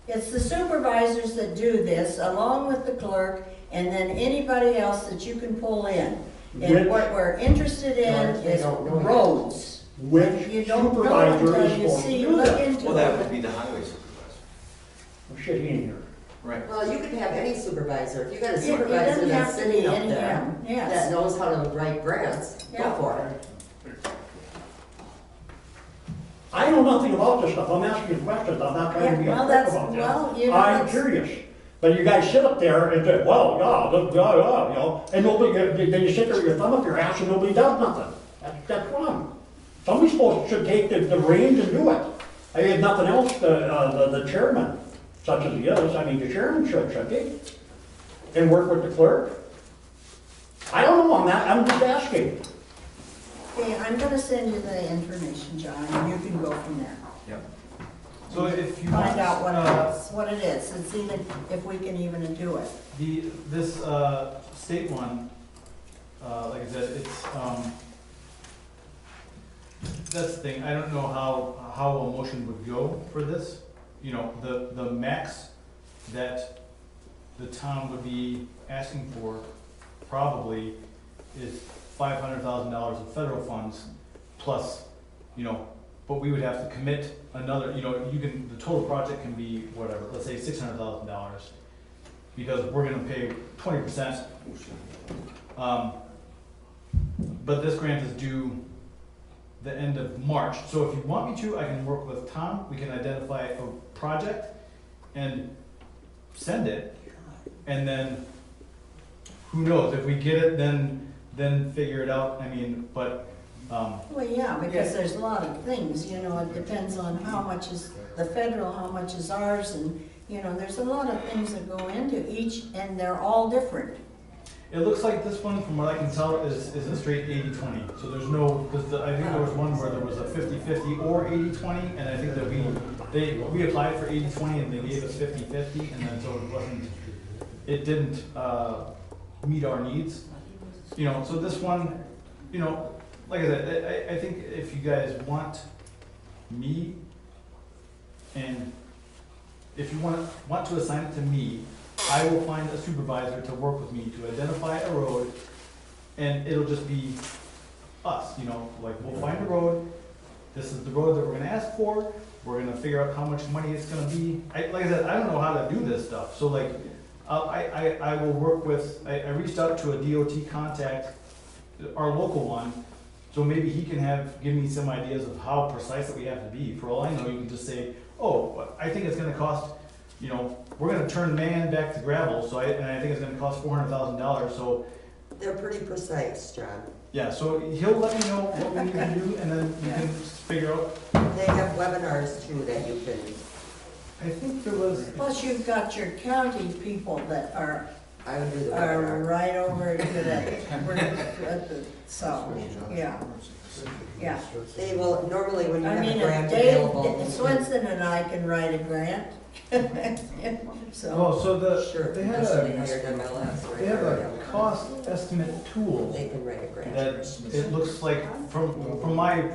It's the supervisors that do this, along with the clerk, and then anybody else that you can pull in. And what we're interested in is roads. Which You don't know supervisor until is you supposed to see, do look that? into Well, that it. would be the highway supervisor. Oh, shit, he ain't here. Right. Well, you could have any supervisor. If you got a It supervisor doesn't that's have to be sitting up any of there them, yes. that knows how to write grants, go Yeah. for it. I know nothing about this stuff, I'm asking you questions, I'm not trying to be Yeah, well, upset that's- about well, this. you know, I'm that's- curious. But you guys sit up there and say, well, and nobody, then you sit there with your thumb up your ass and nobody does nothing. That's wrong. Somebody should take the reins and do it. I have nothing else, the chairman, such as he is, I mean, the chairman should he? And work with the clerk? I don't know, I'm just asking. Okay, I'm gonna send you the information, John, and you can go from there. Yep. So if you want, Find out what it is, and see if we can even do it. this state one, like I said, it's, that's the thing, I don't know how a motion would go for this. You know, the max that the town would be asking for probably is $500,000 of federal funds plus, but we would have to commit another, the total project can be whatever, let's say $600,000, because we're gonna pay 20%. But this grant is due the end of March, so if you want me to, I can work with Tom, we can identify a project and send it, and then, who knows, if we get it, then figure it out, Well, yeah, because there's a lot of things, it depends on how much is the federal, how much is ours, and, there's a lot of things that go into each, and they're all different. It looks like this one, from what I can tell, is a straight 80-20. So there's no, because I think there was one where there was a 50-50 or 80-20, and I think that we applied for 80-20 and they gave us 50-50, and then so it didn't meet our needs. You know, so this one, you know, like I said, I think if you guys want me, and if you want to assign it to me, I will find a supervisor to work with me to identify a road, and it'll just be us, you know, like we'll find a road, this is the road that we're gonna ask for, we're gonna figure out how much money it's gonna be. Like I said, I don't know how to do this stuff, so like, I will work with, I reached out to a DOT contact, our local one, so maybe he can give me some ideas of how precise that we have to be. For all I know, you can just say, oh, I think it's gonna cost, you know, we're gonna turn man back to gravel, so and I think it's gonna cost $400,000, so. They're pretty precise, John. Yeah, so he'll let me know what we need to do, and then you can figure out. They have webinars too that you can. I think there was. Plus you've got your county people that are I would do the are webinar. right over to that, so, yeah, yeah. They will, normally when you I have mean, a grant if available. Dave Swenson and I can write a grant, so. Oh, so Sure. they had Somebody a, hired MLS, right? they have a cost estimate tool They can write a grant. that it looks like, from my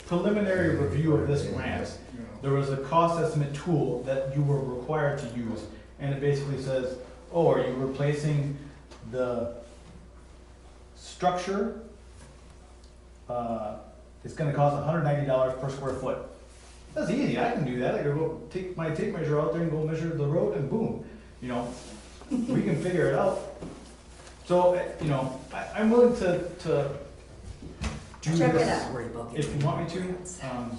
preliminary review of this grant, there was a cost estimate tool that you were required to use, and it basically says, oh, are you replacing the structure? It's gonna cost $190 per square foot. That's easy, I can do that. I can go take my tape measure out there and go measure the road and boom, you know, we can figure it out. So, you know, I'm willing to do Check it this out. if you want me to.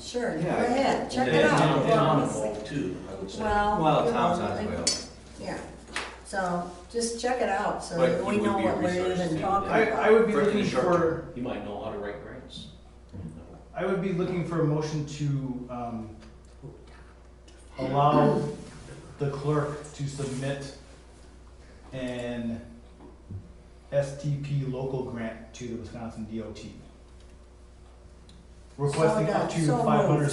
Sure, go Yeah. ahead, check And it then, out. Tom involved too, I would say. Well, Tom's you know, on his way over. yeah, so just check it out so But that we you would know be a what we're resource even to- talking I about. would be For the looking short for, You might know how to write grants. I would be looking for a motion to, allow the clerk to submit an STP local grant to the Wisconsin DOT. Requesting up to So moved.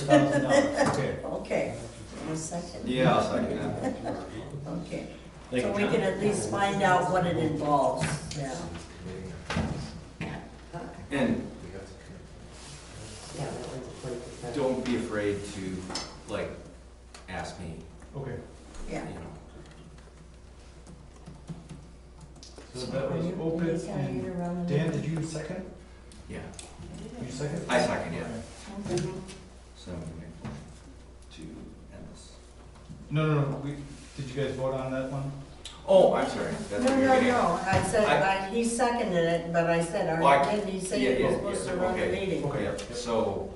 $500,000, okay. Okay, a second. Yeah, I'll second that. Okay, Thank so you, we John. can at least find out what it involves, yeah. And Yeah, that one's a 20%. don't be afraid to, like, ask me, Okay, Yeah. you know. so that was open, and Dan, did you second? Yeah, You second? I second, yeah. Okay. So, to end this. No, did you guys vote on that one? Oh, I'm sorry. That's what you're getting at. No, I said, he seconded it, but I said, Well, I- didn't he say yeah, he was yeah, supposed yeah, to run the okay. meeting? Okay. Yep, so,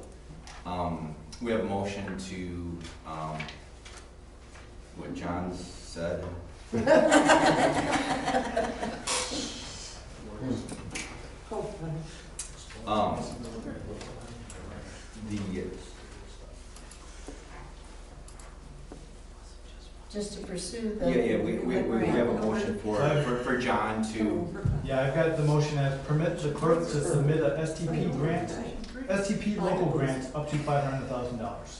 we have a motion to, what John said. The, Just to pursue the. yeah, we have a motion for John to, Yeah, I've got the motion as permit the clerk to submit a STP grant, STP local grant up to $500,000.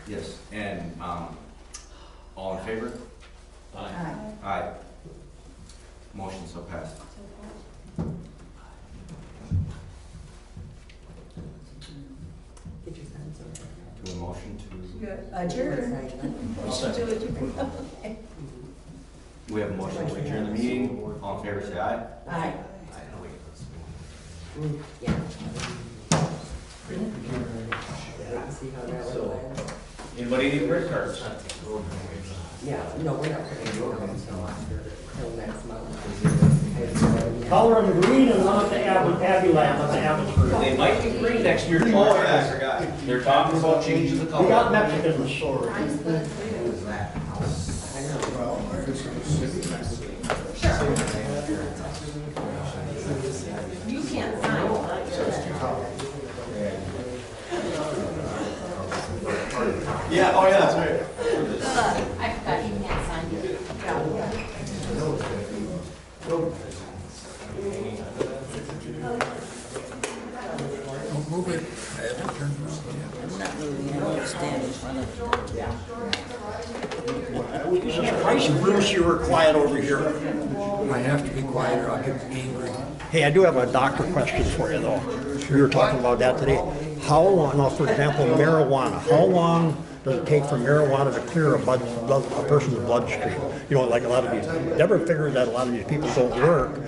yes, and, all in favor? Aye. Aye. Motion so passed. Get your signs on. Do a motion to, Good. Adjourn. Motion to adjourn. we have a motion to adjourn the meeting. All in favor, say aye. Aye. Yeah. See how that one lands. Anybody need credit cards? Yeah, no, we're not gonna do it until next month. Color them green and not the Abbey Lab, but the Abbotsford. They might be green next year. Oh, yeah, I forgot. They're talking about changing the We color. got Mexicans, sorry. I know. You can't sign. Yeah, oh yeah, that's right. I forgot you can't sign it. Don't move it. I haven't turned around yet. I'm not moving, I won't stand in front of you. Jesus Christ, Bruce, you were quiet over here. I have to be quiet or I'll get angry. Hey, I do have a doctor question for you, though. We were talking about that today. How long, now, for example, marijuana, how long does it take for marijuana to clear a person's bloodstream? You know, like a lot of these, never figured that a lot of these people don't work.